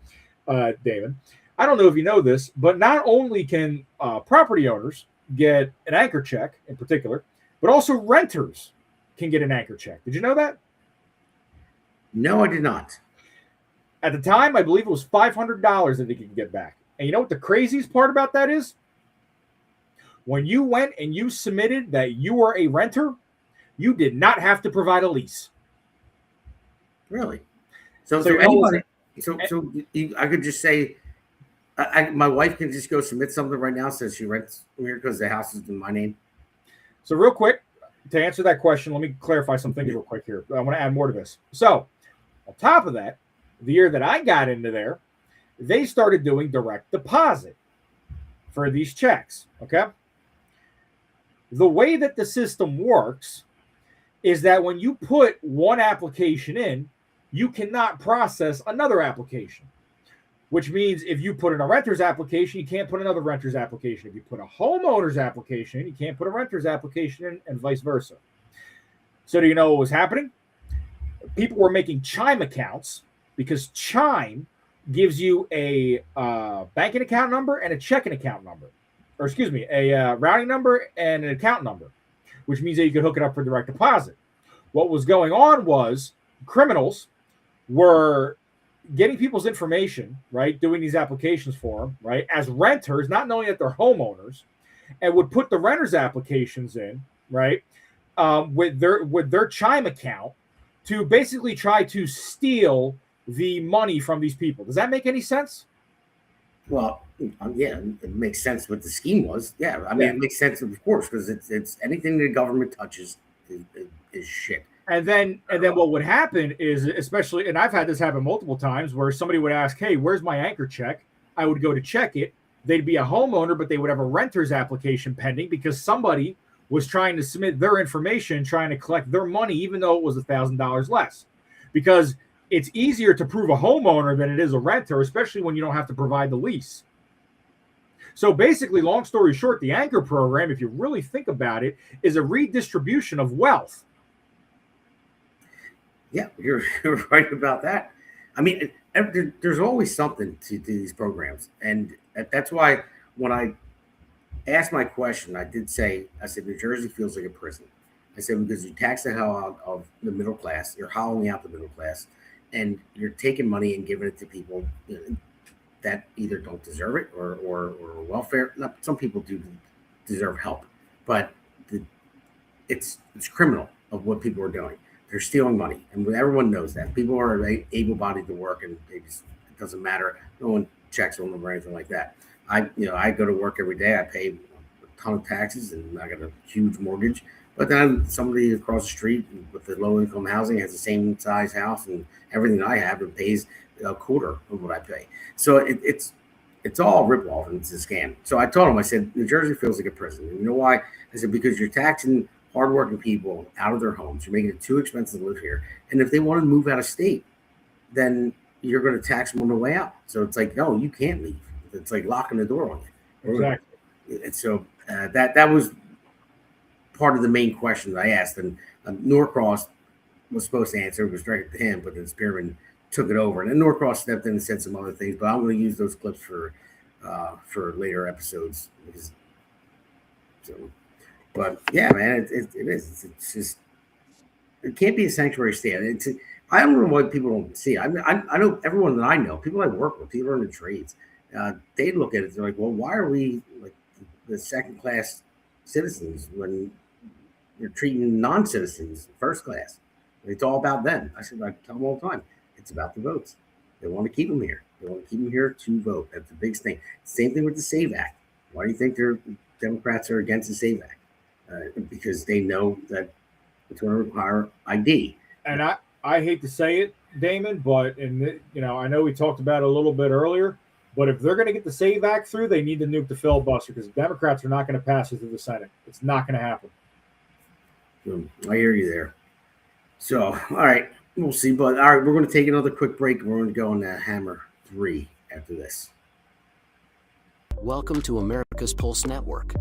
Damon, I don't know if you know this, but not only can property owners get an anchor check in particular, but also renters can get an anchor check. Did you know that? No, I did not. At the time, I believe it was $500 that they could get back. And you know what the craziest part about that is? When you went and you submitted that you were a renter, you did not have to provide a lease. Really? So anybody, I could just say, my wife can just go submit something right now, says she rents here because the house is in my name. So real quick, to answer that question, let me clarify some things real quick here. I want to add more to this. So on top of that, the year that I got into there, they started doing direct deposit for these checks, okay? The way that the system works is that when you put one application in, you cannot process another application, which means if you put in a renter's application, you can't put another renter's application. If you put a homeowner's application in, you can't put a renter's application in, and vice versa. So do you know what was happening? People were making Chime accounts because Chime gives you a banking account number and a checking account number. Or excuse me, a routing number and an account number, which means that you could hook it up for direct deposit. What was going on was criminals were getting people's information, right, doing these applications for them, right, as renters, not knowing that they're homeowners, and would put the renters' applications in, right, with their Chime account to basically try to steal the money from these people. Does that make any sense? Well, yeah, it makes sense what the scheme was. Yeah, I mean, it makes sense, of course, because it's anything the government touches is shit. And then what would happen is, especially, and I've had this happen multiple times, where somebody would ask, "Hey, where's my anchor check?" I would go to check it. They'd be a homeowner, but they would have a renter's application pending because somebody was trying to submit their information, trying to collect their money, even though it was $1,000 less, because it's easier to prove a homeowner than it is a renter, especially when you don't have to provide the lease. So basically, long story short, the anchor program, if you really think about it, is a redistribution of wealth. Yeah, you're right about that. I mean, there's always something to these programs. And that's why when I asked my question, I said, New Jersey feels like a prison. I said, because you tax the hell out of the middle class, you're hollowing out the middle class, and you're taking money and giving it to people that either don't deserve it or welfare. Some people do deserve help, but it's criminal of what people are doing. They're stealing money, and everyone knows that. People are able-bodied to work, and it doesn't matter. No one checks on them or anything like that. I go to work every day. I pay a ton of taxes, and I got a huge mortgage. But then somebody across the street with the low-income housing has the same size house and everything I have, and pays a quarter of what I pay. So it's all a rip-off, and it's a scam. So I told him, I said, New Jersey feels like a prison. And you know why? I said, because you're taxing hardworking people out of their homes. You're making it too expensive to live here. And if they want to move out of state, then you're going to tax them on the way out. So it's like, no, you can't leave. It's like locking the door on you. Exactly. And so that was part of the main question that I asked. And Norcross was supposed to answer. It was directed to him, but then Spearman took it over. And then Norcross stepped in and said some other things. But I'm going to use those clips for later episodes. But yeah, man, it is. It's just, it can't be a sanctuary state. I don't know why people don't see it. I know everyone that I know, people I work with, people in the trades, they look at it. They're like, well, why are we like the second class citizens when you're treating non-citizens first class? It's all about them. I tell them all the time, it's about the votes. They want to keep them here. They want to keep them here to vote. That's the biggest thing. Same thing with the SAVE Act. Why do you think Democrats are against the SAVE Act? Because they know that it's going to require ID. And I hate to say it, Damon, but I know we talked about it a little bit earlier, but if they're going to get the SAVE Act through, they need to nuke the filibuster because Democrats are not going to pass it through the Senate. It's not going to happen. I hear you there. So, all right, we'll see. But all right, we're going to take another quick break. We're going to go on Hammer 3 after this. Welcome to America's Pulse Network.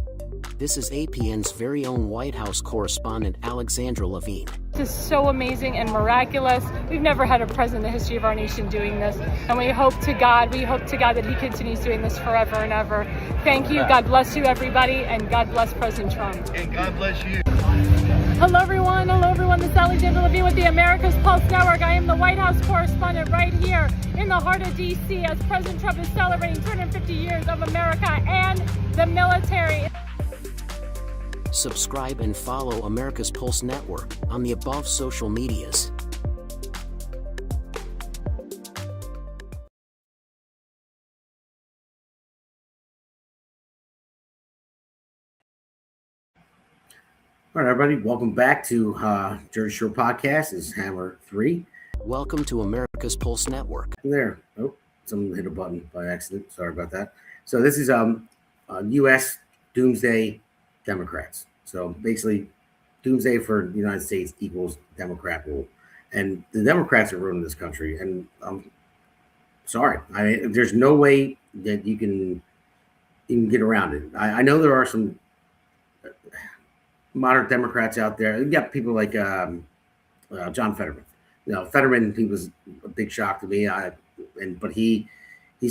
This is APN's very own White House correspondent, Alexandra Levine. This is so amazing and miraculous. We've never had a president in the history of our nation doing this. And we hope to God that he continues doing this forever and ever. Thank you. God bless you, everybody. And God bless President Trump. And God bless you. Hello, everyone. This is Alexandra Levine with the America's Pulse Network. I am the White House correspondent right here in the heart of D.C. as President Trump is celebrating 250 years of America and the military. Subscribe and follow America's Pulse Network on the above social medias. All right, everybody, welcome back to Jersey Shore Podcast. This is Hammer 3. Welcome to America's Pulse Network. There. Oh, someone hit a button by accident. Sorry about that. So this is U.S. Doomsday-Democrats. So basically, doomsday for the United States equals Democrat rule. And the Democrats are ruining this country. And I'm sorry. I mean, there's no way that you can get around it. I know there are some moderate Democrats out there. You got people like John Fetterman. Fetterman, he was a big shock to me. But he's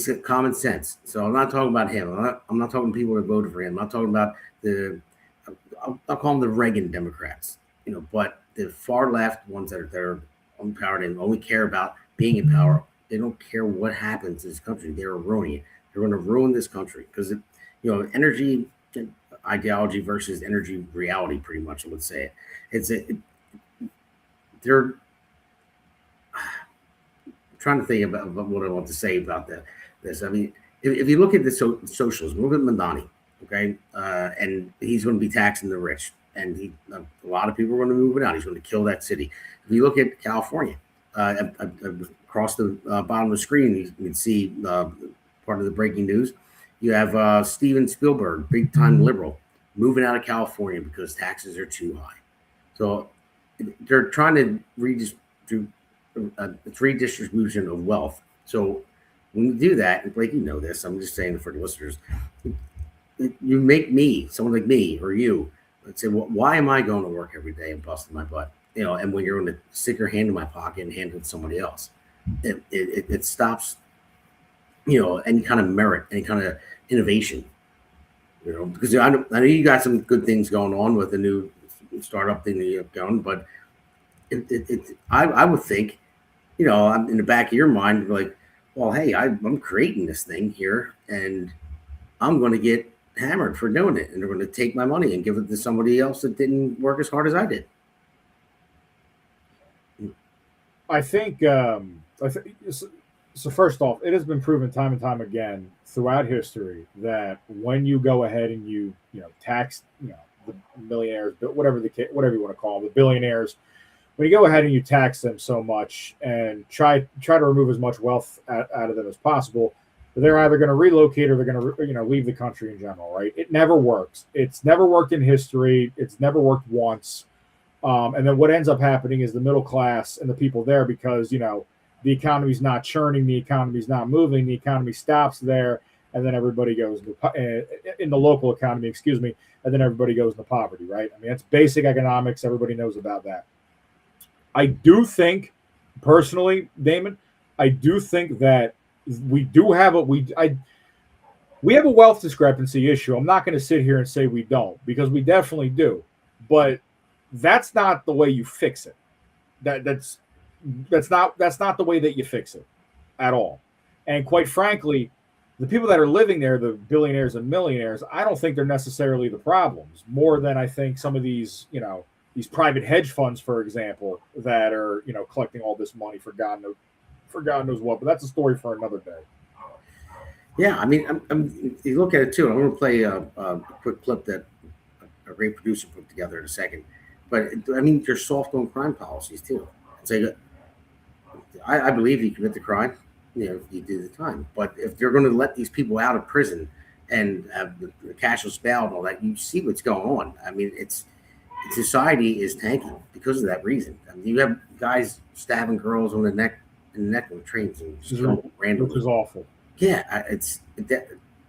got common sense. So I'm not talking about him. I'm not talking people that voted for him. I'm not talking about I'll call them the Reagan Democrats. But the far left ones that are empowered and only care about being in power. They don't care what happens to this country. They're ruining it. They're going to ruin this country because energy ideology versus energy reality, pretty much. Let's say they're trying to think about what I want to say about this. I mean, if you look at the socialism, look at Madani, okay, and he's going to be taxing the rich, and a lot of people are going to move it out. He's going to kill that city. If you look at California, across the bottom of the screen, you can see part of the breaking news. You have Steven Spielberg, big-time liberal, moving out of California because taxes are too high. So they're trying to redistribution of wealth. So when you do that, and Blake, this, I'm just saying for the listeners, you make me, someone like me or you, let's say, well, why am I going to work every day and busting my butt? And when you're going to stick your hand in my pocket and hand it to somebody else, it stops, any kind of merit, any kind of innovation, because I know you got some good things going on with the new startup thing that you have going, but I would think, in the back of your mind, like, well, hey, I'm creating this thing here and I'm going to get hammered for doing it. And they're going to take my money and give it to somebody else that didn't work as hard as I did. I think so. First off, it has been proven time and time again throughout history that when you go ahead and you tax the millionaires, but whatever you want to call them, the billionaires, when you go ahead and you tax them so much and try to remove as much wealth out of them as possible, they're either going to relocate or they're going to leave the country in general, right? It never works. It's never worked in history. It's never worked once. And then what ends up happening is the middle class and the people there, because the economy's not churning, the economy's not moving, the economy stops there, and then everybody goes in the local economy, and then everybody goes into poverty, right? I mean, that's basic economics. Everybody knows about that. I do think, personally, Damon, that we do have we have a wealth discrepancy issue. I'm not going to sit here and say we don't, because we definitely do, but that's not the way you fix it. That's not the way that you fix it at all. And quite frankly, the people that are living there, the billionaires and millionaires, I don't think they're necessarily the problems, more than I think some of these, these private hedge funds, for example, that are, collecting all this money for for God knows what. But that's a story for another day. Yeah, I mean, you look at it too. I'm going to play a quick clip that a great producer put together in a second. But I mean, there's soft on crime policies too. It's like, I believe you commit the crime, you do the time. But if they're going to let these people out of prison and have the cashless bail and all that, you see what's going on. I mean, society is tanking because of that reason. I mean, you have guys stabbing girls on the neck with trains and just randomly. Which is awful. Yeah,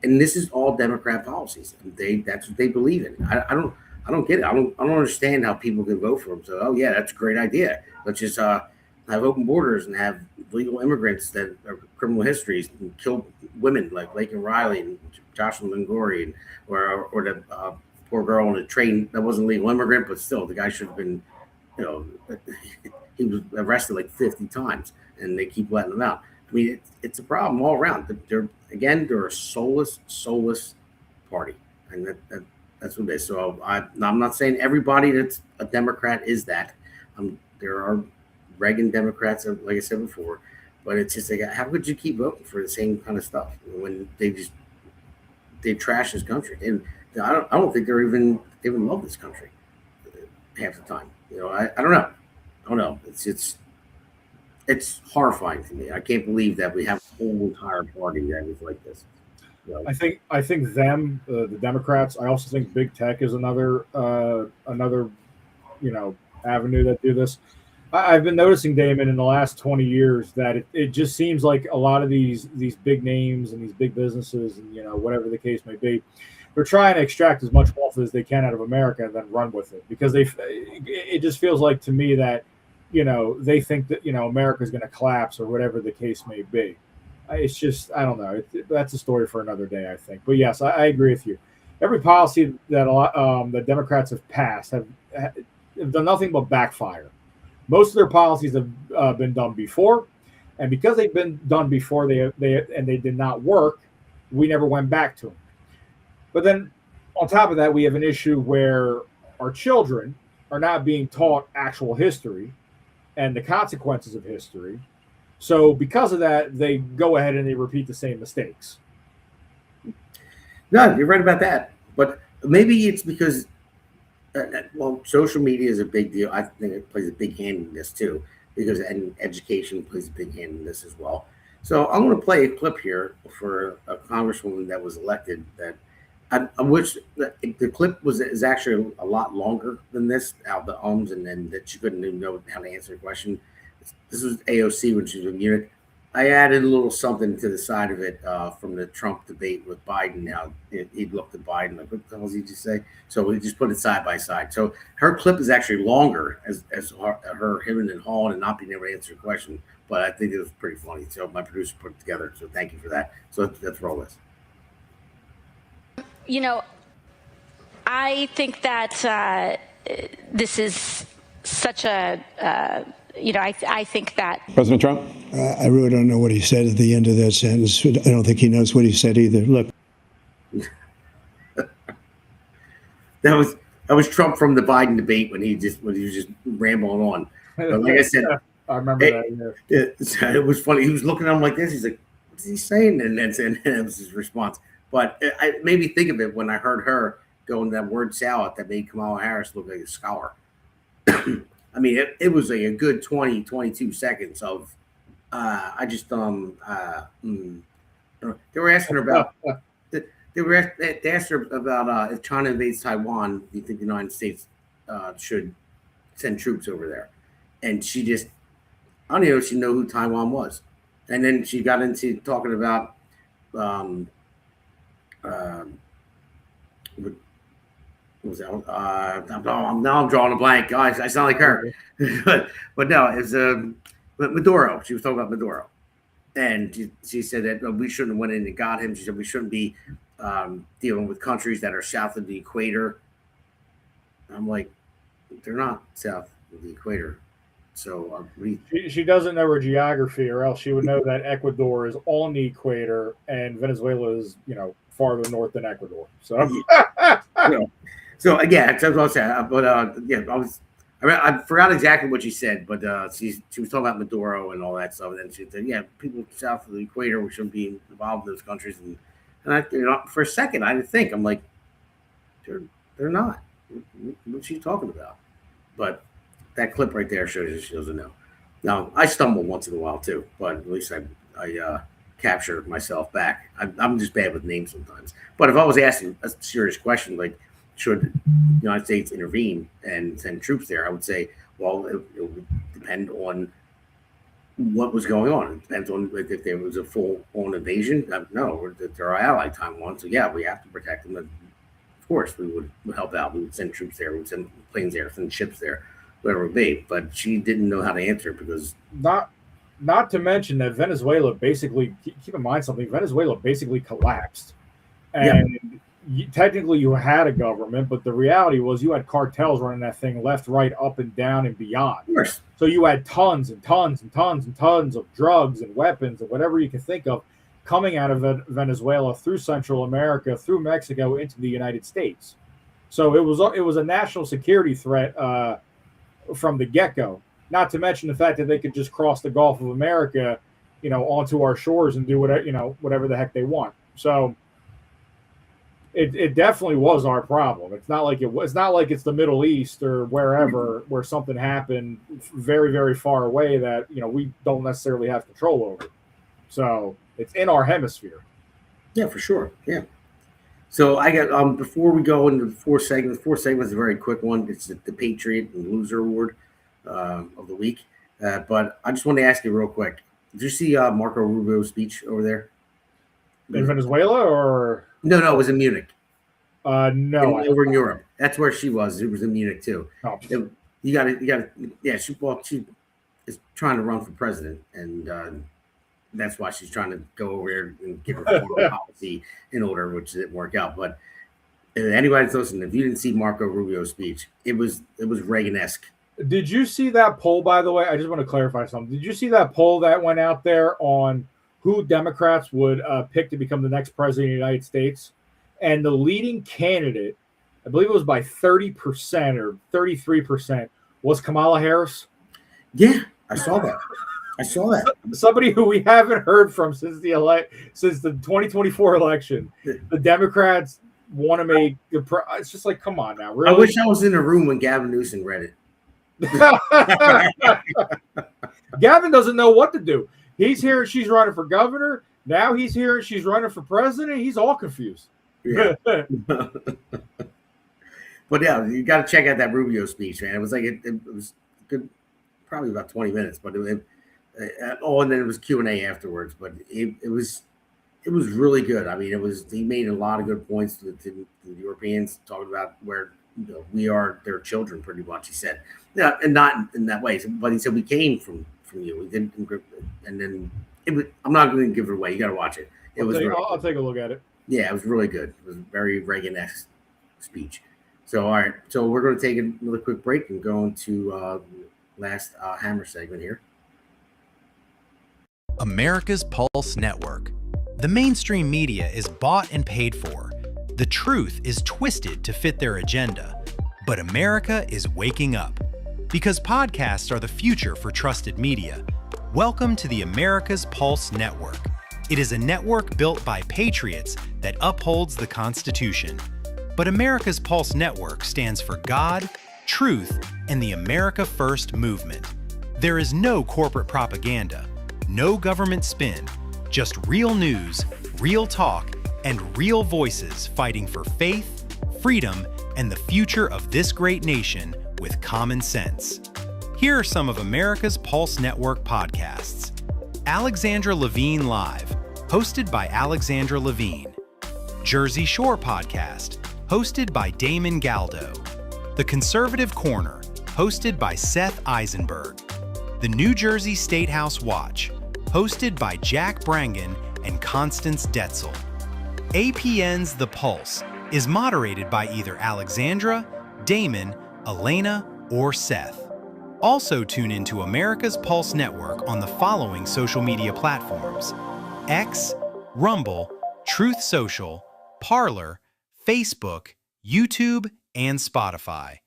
and this is all Democrat policies. That's what they believe in. I don't get it. I don't understand how people can vote for them. So, oh yeah, that's a great idea. Let's just have open borders and have legal immigrants that are criminal histories and kill women like Laken Riley and Jocelyn Ngori, or the poor girl on a train that wasn't a legal immigrant, but still the guy should have been, he was arrested like 50 times, and they keep letting him out. I mean, it's a problem all around. They're a soulless party, and that's what it is. So I'm not saying everybody that's a Democrat is that. There are Reagan Democrats, like I said before, but it's just like, how could you keep voting for the same kind of stuff when they trash this country? And I don't think they even love this country half the time. I don't know. It's horrifying to me. I can't believe that we have a whole entire party that is like this. I think the Democrats. I also think big tech is another avenue that do this. I've been noticing, Damon, in the last 20 years that it just seems like a lot of these big names and these big businesses and whatever the case may be, they're trying to extract as much wealth as they can out of America and then run with it, because it just feels like to me that they think that America is going to collapse or whatever the case may be. It's just, I don't know. That's a story for another day, I think. But yes, I agree with you. Every policy that the Democrats have passed have done nothing but backfire. Most of their policies have been done before, and because they've been done before, they did not work, we never went back to them. But then, on top of that, we have an issue where our children are not being taught actual history and the consequences of history. So because of that, they go ahead and they repeat the same mistakes. No, you're right about that. But maybe it's because, social media is a big deal. I think it plays a big hand in this too, and education plays a big hand in this as well. So I'm going to play a clip here for a congresswoman that was elected that I wish the clip is actually a lot longer than this, out the ums, and then that she couldn't even know how to answer the question. This was AOC when she was in Munich. I added a little something to the side of it from the Trump debate with Biden. Now he'd looked at Biden like, what the hell did he just say? So we just put it side by side. So her clip is actually longer as her him and hawing and not being able to answer a question. But I think it was pretty funny. So my producer put it together. So thank you for that. So let's roll this. I think that this is such a, I think that. President Trump? I really don't know what he said at the end of that sentence. I don't think he knows what he said either. Look. That was Trump from the Biden debate when he was just rambling on. But like I said, I remember that. Yeah. It was funny. He was looking at him like this. He's like, what's he saying? And that was his response. But it made me think of it when I heard her go into that word salad that made Kamala Harris look like a scholar. I mean, it was like a good 20, 22 seconds of, they were asking her about, they asked her about if China invades Taiwan, do you think the United States should send troops over there? And she just, I don't know if she knew who Taiwan was. And then she got into talking about, what was that? Now I'm drawing a blank. Guys, I sound like her. but no, it's Maduro. She was talking about Maduro, and she said that we shouldn't have went in and got him. She said we shouldn't be dealing with countries that are south of the equator. I'm like, they're not south of the equator. So she doesn't know her geography, or else she would know that Ecuador is on the equator and Venezuela is, farther north than Ecuador. So, so again, that's what I was saying. But I I forgot exactly what she said, but she was talking about Maduro and all that stuff. And then she said, "Yeah, people south of the equator we shouldn't be involved in those countries." And I, for a second, I didn't think. I'm like, they're not. What's she talking about? But that clip right there shows you she doesn't know. Now, I stumble once in a while too, but at least I capture myself back. I'm just bad with names sometimes. But if I was asking a serious question like, should the United States intervene and send troops there, I would say, well, it would depend on what was going on. It depends on if there was a full-on invasion. No, they're our ally, Taiwan. So, yeah, we have to protect them. And of course, we would help out. We would send troops there. We would send planes there, send ships there, whatever it be. But she didn't know how to answer because... Not to mention that Venezuela basically, keep in mind something, Venezuela basically collapsed. And technically you had a government, but the reality was you had cartels running that thing left, right, up and down and beyond. Of course. So you had tons and tons and tons and tons of drugs and weapons and whatever you can think of coming out of Venezuela through Central America, through Mexico into the United States. So it was a national security threat from the get-go. Not to mention the fact that they could just cross the Gulf of America, onto our shores and do whatever the heck they want. So it definitely was our problem. It's not like it's the Middle East or wherever where something happened very, very far away that we don't necessarily have control over. So it's in our hemisphere. Yeah, for sure. Yeah. So I got before we go into the four segments is a very quick one. It's the Patriot and Loser Award of the week. But I just wanted to ask you real quick. Did you see Marco Rubio's speech over there? In Venezuela or? No, it was in Munich. No. Over in Europe. That's where she was. It was in Munich too. Oh. You got to. Yeah, she is trying to run for president, and that's why she's trying to go over here and get her foreign policy in order, which didn't work out. But anybody's listening, if you didn't see Marco Rubio's speech, it was Reagan-esque. Did you see that poll, by the way? I just want to clarify something. Did you see that poll that went out there on who Democrats would pick to become the next president of the United States? And the leading candidate, I believe it was by 30% or 33%, was Kamala Harris. Yeah, I saw that. Somebody who we haven't heard from since the 2024 election. The Democrats want to make it's just like, come on now. Really? I wish I was in a room when Gavin Newsom read it. Gavin doesn't know what to do. He's here, she's running for governor. Now he's here, she's running for president. He's all confused. Yeah. But yeah, you got to check out that Rubio speech, man. It was like it was good, probably about 20 minutes, but and then it was Q&A afterwards. But it was really good. I mean, he made a lot of good points to the Europeans, talking about where we are their children, pretty much. He said, yeah, and not in that way, but he said we came from you. We didn't, and then I'm not going to give it away. You got to watch it. I'll take a look at it. Yeah, it was really good. It was a very Reagan-esque speech. So, all right. So we're going to take another quick break and go into last Hammer segment here. America's Pulse Network. The mainstream media is bought and paid for. The truth is twisted to fit their agenda. But America is waking up. Because podcasts are the future for trusted media. Welcome to the America's Pulse Network. It is a network built by patriots that upholds the Constitution. But America's Pulse Network stands for God, truth, and the America First movement. There is no corporate propaganda, no government spin, just real news, real talk, and real voices fighting for faith, freedom, and the future of this great nation with common sense. Here are some of America's Pulse Network podcasts. Alexandra Levine Live, hosted by Alexandra Levine. Jersey Shore Podcast, hosted by Damon Galdo. The Conservative Corner, hosted by Seth Eisenberg. The New Jersey State House Watch, hosted by Jack Brangan and Constance Detzel. APN's The Pulse is moderated by either Alexandra, Damon, Elena, or Seth. Also tune into America's Pulse Network on the following social media platforms: X, Rumble, Truth Social, Parler, Facebook, YouTube, and Spotify.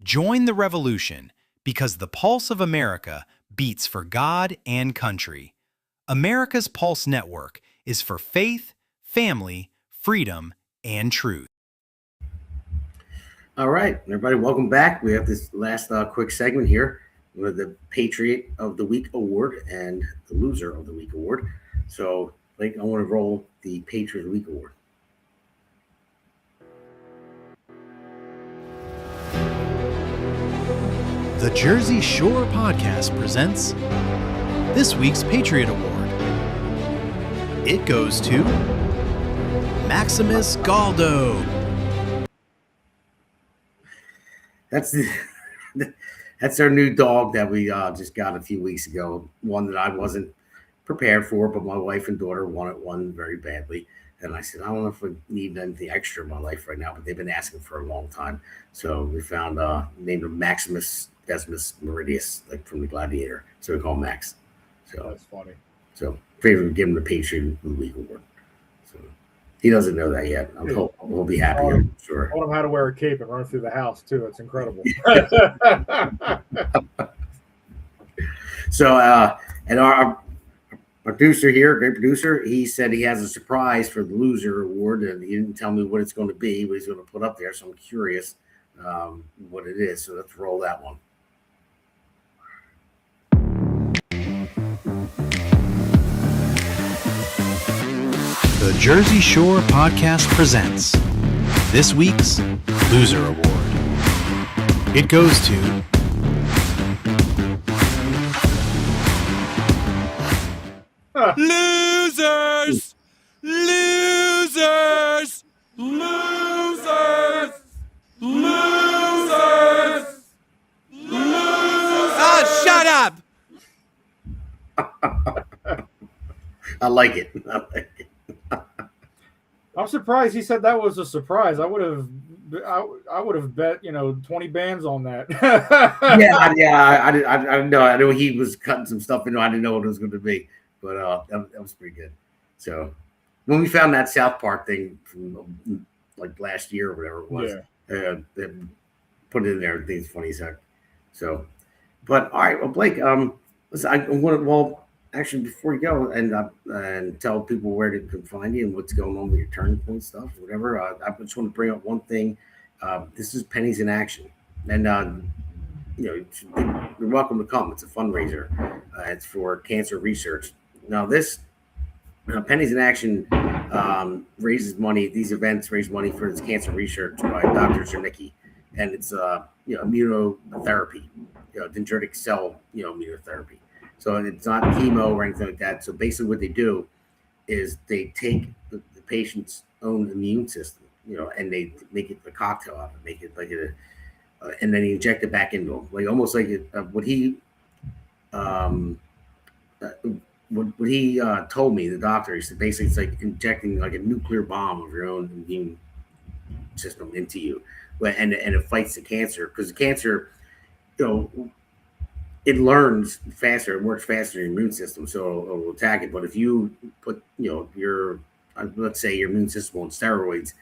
Join the revolution. because the pulse of America beats for God and country. America's Pulse Network is for faith, family, freedom, and truth. All right, everybody, welcome back. We have this last quick segment here with the Patriot of the Week Award and the Loser of the Week Award. So, Blake, I want to roll the Patriot of the Week Award. The Jersey Shore Podcast presents this week's Patriot Award. It goes to Maximus Galdo. That's our new dog that we just got a few weeks ago. One that I wasn't prepared for, but my wife and daughter wanted one very badly. And I said, I don't know if I need anything extra in my life right now, but they've been asking for a long time. So we found named him Maximus Decimus Meridius, like from the Gladiator. So we call him Max. So that's funny. So favor give him the Patriot of the Week Award. So he doesn't know that yet. I hope we'll be happy. I'm sure. I want him how to wear a cape and run through the house too. That's incredible. So and our producer here, great producer, he said he has a surprise for the Loser Award, and he didn't tell me what it's going to be, what he's going to put up there. So I'm curious what it is. So let's roll that one. The Jersey Shore Podcast presents this week's Loser Award. It goes to Losers! Losers! Losers! Losers! Losers! Oh, shut up! I like it. I'm surprised he said that was a surprise. I would have bet 20 bands on that. yeah. I didn't know. I know he was cutting some stuff in. I didn't know what it was going to be, but that was pretty good. So when we found that South Park thing from like last year or whatever it was, they put it in there. I think it's funny as heck. So, but all right, well, Blake, listen, actually, before you go and tell people where they can find you and what's going on with your turning point stuff, whatever, I just want to bring up one thing. This is Pennies in Action, and you're welcome to come. It's a fundraiser. It's for cancer research. Now, this Pennies in Action raises money. These events raise money for this cancer research by Dr. Zernicki, and it's immunotherapy, dendritic cell immunotherapy. So it's not chemo or anything like that. So basically what they do is they take the patient's own immune system, and they make it a cocktail out of it, make it like and then they inject it back into them. Like almost like what he told me, the doctor, he said basically it's like injecting like a nuclear bomb of your own immune system into you. And it fights the cancer, because the cancer, it learns faster, it works faster in your immune system, so it'll attack it. But if you put, let's say your immune system on steroids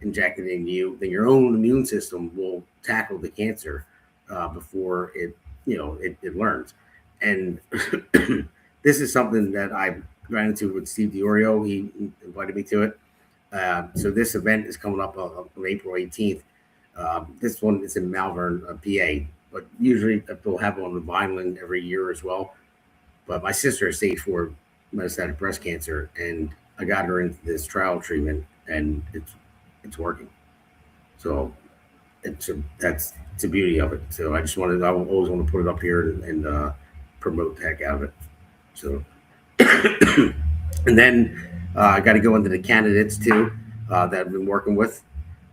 injected into you, then your own immune system will tackle the cancer before it learns. And this is something that I ran into with Steve DiOrio. He invited me to it. So this event is coming up on April 18th. This one is in Malvern, PA. But usually they'll have it on the Vineland every year as well. But my sister has stage 4 metastatic breast cancer, and I got her into this trial treatment, and it's working. So that's the beauty of it. So I always want to put it up here and promote the heck out of it. So, and then I got to go into the candidates too that I've been working with,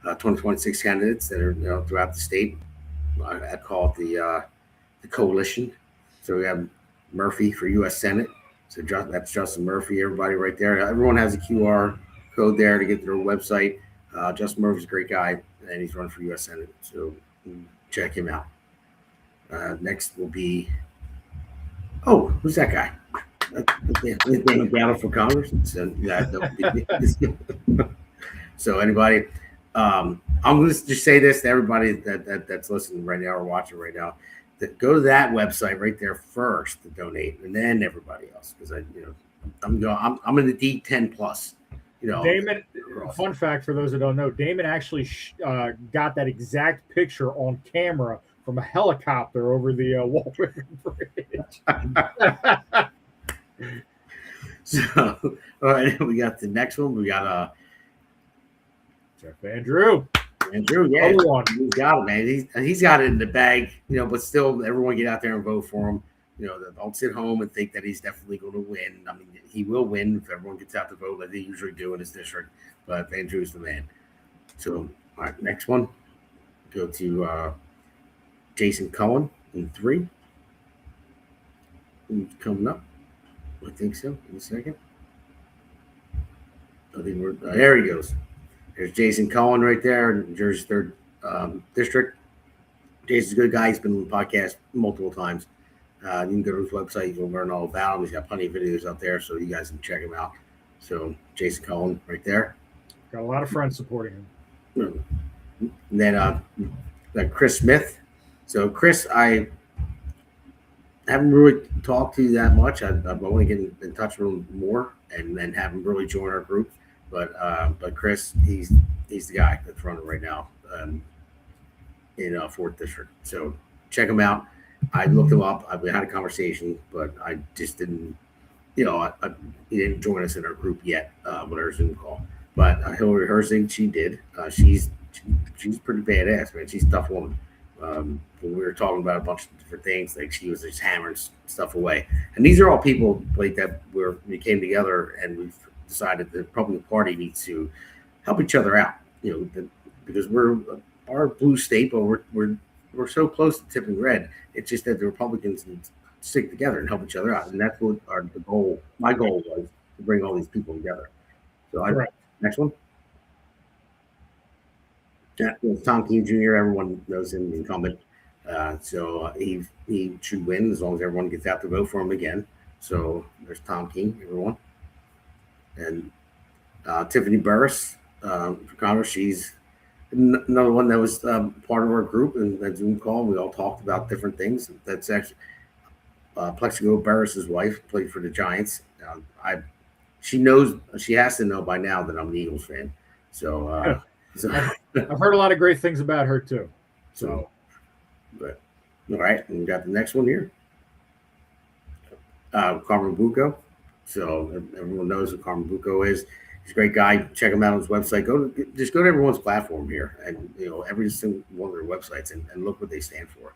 2026 candidates that are throughout the state. I call it the coalition. So we have Murphy for U.S. Senate. So that's Justin Murphy, everybody right there. Everyone has a QR code there to get to their website. Justin Murphy's a great guy, and he's running for U.S. Senate. So check him out. Next will be, who's that guy? Damon Galdo for Congress. So anybody, I'm going to just say this to everybody that's listening right now or watching right now. go to that website right there first to donate, and then everybody else, because I'm in the D10 plus. Damon, fun fact for those that don't know, Damon actually got that exact picture on camera from a helicopter over the Wall River Bridge. So, all right, we got the next one. We got Jeff Andrew. Andrew, yeah, he's got it, man. He's got it in the bag, but still, everyone get out there and vote for him. Don't sit home and think that he's definitely going to win. I mean, he will win if everyone gets out to vote like they usually do in his district. But Andrew's the man. So, all right, next one. Go to Jason Cullen in 3. Who's coming up? I think so. In a second. I think there he goes. There's Jason Cullen right there in Jersey's 3rd district. Jason's a good guy. He's been on the podcast multiple times. You can go to his website. You'll learn all about him. He's got plenty of videos out there, so you guys can check him out. So Jason Cullen right there. Got a lot of friends supporting him. And then Chris Smith. So Chris, I haven't really talked to you that much. I want to get in touch with him more and then have him really join our group. But Chris, he's the guy that's running right now in 4th district. So check him out. I looked him up. We had a conversation, but I just didn't, he didn't join us in our group yet with our Zoom call. But Hillary Herzig, she did. She's pretty badass, man. She's a tough woman. When we were talking about a bunch of different things, like she was just hammering stuff away. And these are all people like that where we came together and we've decided the Republican Party needs to help each other out. Because our blue state, but we're so close to tipping red. It's just that the Republicans need to stick together and help each other out, and that's what the goal. My goal was to bring all these people together. So, next one. Tom Keene Jr. Everyone knows him, the incumbent. So he should win as long as everyone gets out to vote for him again. So there's Tom Keene, everyone, and Tiffany Burris for Congress. She's another one that was part of our group in that Zoom call. We all talked about different things. That's actually Plexico Burris's wife, played for the Giants. She has to know by now that I'm an Eagles fan. So, I've heard a lot of great things about her too. So, but all right, and we got the next one here. Carmen Bucco. So everyone knows who Carmen Bucco is. He's a great guy. Check him out on his website. Just go to everyone's platform here, and every single one of their websites, and look what they stand for.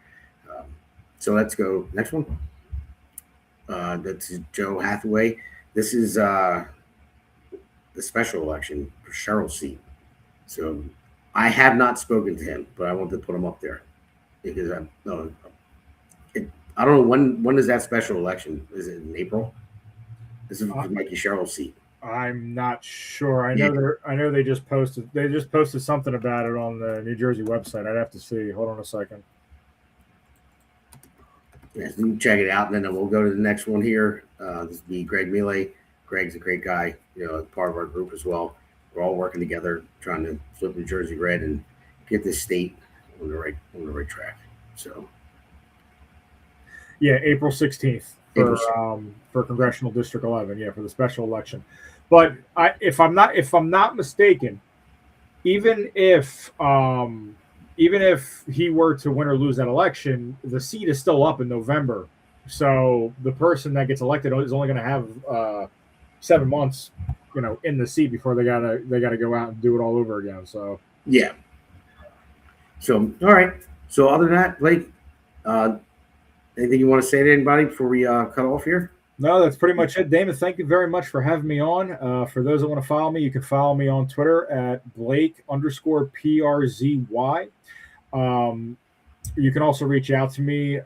So let's go next one. That's Joe Hathaway. This is the special election for Cheryl's seat. So I have not spoken to him, but I want to put him up there because I don't know when is that special election? Is it in April? This is Mikey Cheryl's seat. I'm not sure. I know they just posted something about it on the New Jersey website. I'd have to see. Hold on a second. Yes, you can check it out, and then we'll go to the next one here. This will be Greg Mealy. Greg's a great guy, part of our group as well. We're all working together, trying to flip New Jersey red and get this state on the right track. So, yeah, April 16th for Congressional District 11. Yeah, for the special election. But if I'm not mistaken, even if he were to win or lose that election, the seat is still up in November. So the person that gets elected is only going to have 7 months, in the seat before they gotta go out and do it all over again. So yeah. So all right. So other than that, Blake, anything you want to say to anybody before we cut off here? No, that's pretty much it. Damon, thank you very much for having me on. For those that want to follow me, you can follow me on Twitter at Blake_PRZY. You can also reach out to me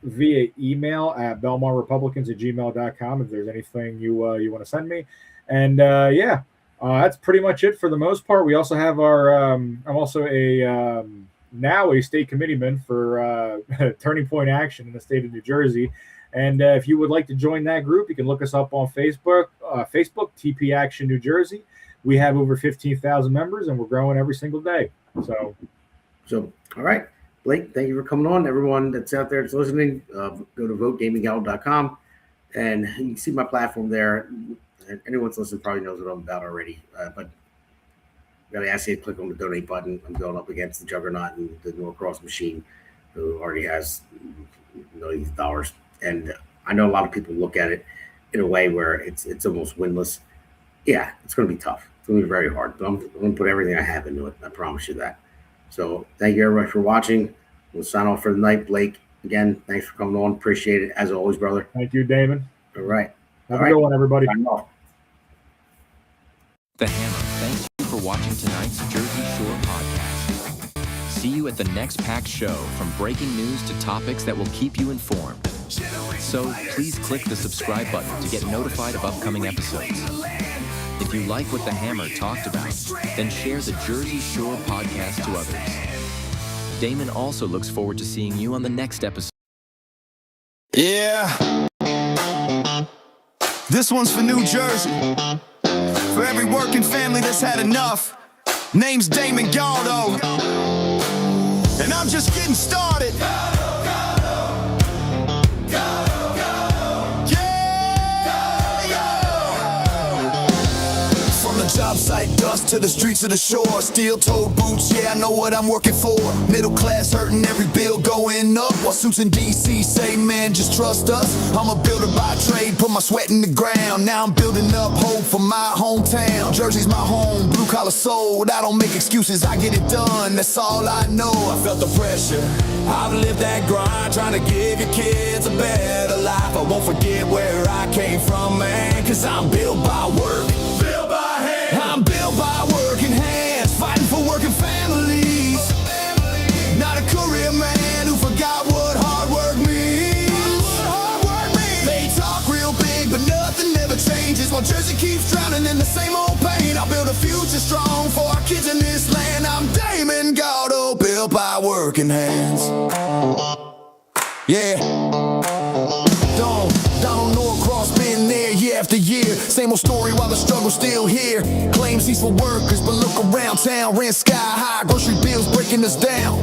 via email at BelmarRepublicans@gmail.com if there's anything you want to send me. And that's pretty much it for the most part. We also have our I'm also now a state committeeman for Turning Point Action in the state of New Jersey. And if you would like to join that group, you can look us up on Facebook, TP Action New Jersey. We have over 15,000 members, and we're growing every single day. So all right. Blake, Blake, thank you for coming on. Everyone that's out there that's listening, go to votedamongaldo.com, and you can see my platform there. Anyone that's listening probably knows what I'm about already, but I got to ask you to click on the donate button. I'm going up against the juggernaut and the Norcross machine, who already has millions of dollars. And I know a lot of people look at it in a way where it's almost winless. Yeah, it's going to be tough. It's going to be very hard. But I'm going to put everything I have into it. I promise you that. So thank you, everybody, for watching. We'll sign off for the night. Blake, again, thanks for coming on. Appreciate it, as always, brother. Thank you, Damon. All right. Have a good one, everybody. The Hammer thanks you for watching tonight's Jersey Shore podcast. See you at the next packed show, from breaking news to topics that will keep you informed. So please click the subscribe button to get notified of upcoming episodes. If you like what The Hammer talked about, then share the Jersey Shore podcast to others. Damon also looks forward to seeing you on the next episode. Yeah. This one's for New Jersey. For every working family that's had enough. Name's Damon Galdo. And I'm just getting started. Job site dust to the streets of the shore. Steel-toed boots, yeah, I know what I'm working for. Middle class hurting, every bill going up. While suits in D.C. say, man, just trust us. I'm a builder by trade, put my sweat in the ground. Now I'm building up hope for my hometown. Jersey's my home, blue-collar soul. I don't make excuses, I get it done, that's all I know. I felt the pressure, I've lived that grind, trying to give your kids a better life. I won't forget where I came from, man, cause I'm built by work. I'm built by working hands, fighting for working families. Not a career man who forgot what hard work means. They talk real big, but nothing ever changes. While Jersey keeps drowning in the same old pain, I'll build a future strong for our kids in this land. I'm Damon Galdo, built by working hands. Yeah. Don't know across, been there year after year. Same old story while the struggle's still here. Claims he's for workers, but look around town. Rent sky high, grocery bills breaking us down.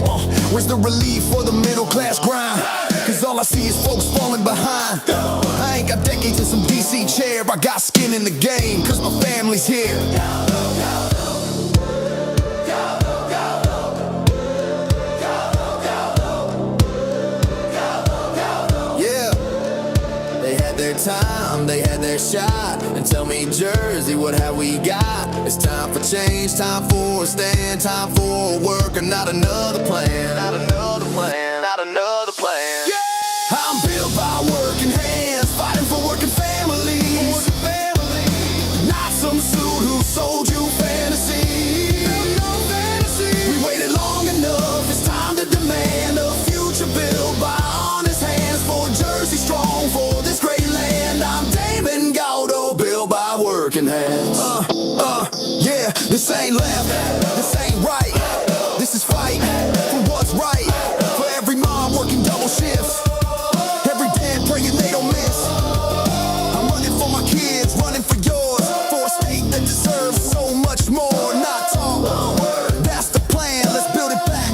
Where's the relief for the middle class grind? Cause all I see is folks falling behind. I ain't got decades in some DC chair. I got skin in the game, cause my family's here. Time, they had their shot, and tell me, Jersey, what have we got? It's time for change, time for a stand, time for a work, and not another plan, not another plan, not another plan. Yeah! I'm built by working hands, fighting for working families. Not some suit who sold you fantasy. We waited long enough, it's time to demand a future built by honest hands for Jersey strong, for this great land. I'm Damon Galdo, built by working hands. Yeah, this ain't left, this ain't right. This is fight for what's right. For every mom working double shifts, every dad praying they don't miss. I'm running for my kids, running for yours, for a state that deserves so much more. Not talk, that's the plan. Let's build it back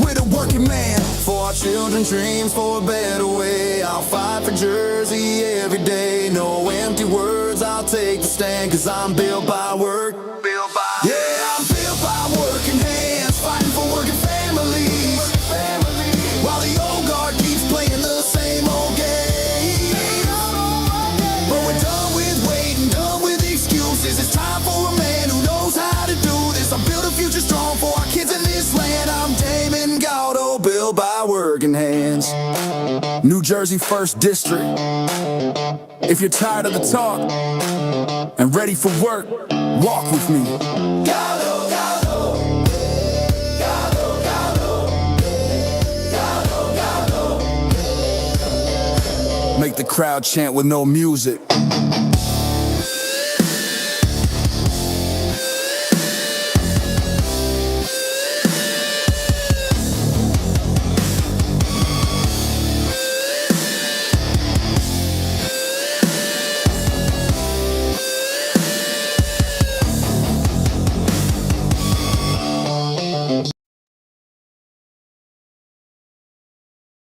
with a working man. For our children's dreams, for a better way. I'll fight for Jersey every day. No empty words, I'll take the stand, cause I'm built by work. Yeah, I'm built by working hands, fighting for working families. While the old guard keeps playing the same old game. But we're done with waiting, done with excuses. It's time for a man who knows how to do this. I build a future strong for our kids in this land. I'm Damon Galdo, built by working hands. New Jersey 1st District. If you're tired of the talk and ready for work, walk with me. Galdo, Galdo. Galdo, Galdo. Galdo, Galdo. Make the crowd chant with no music.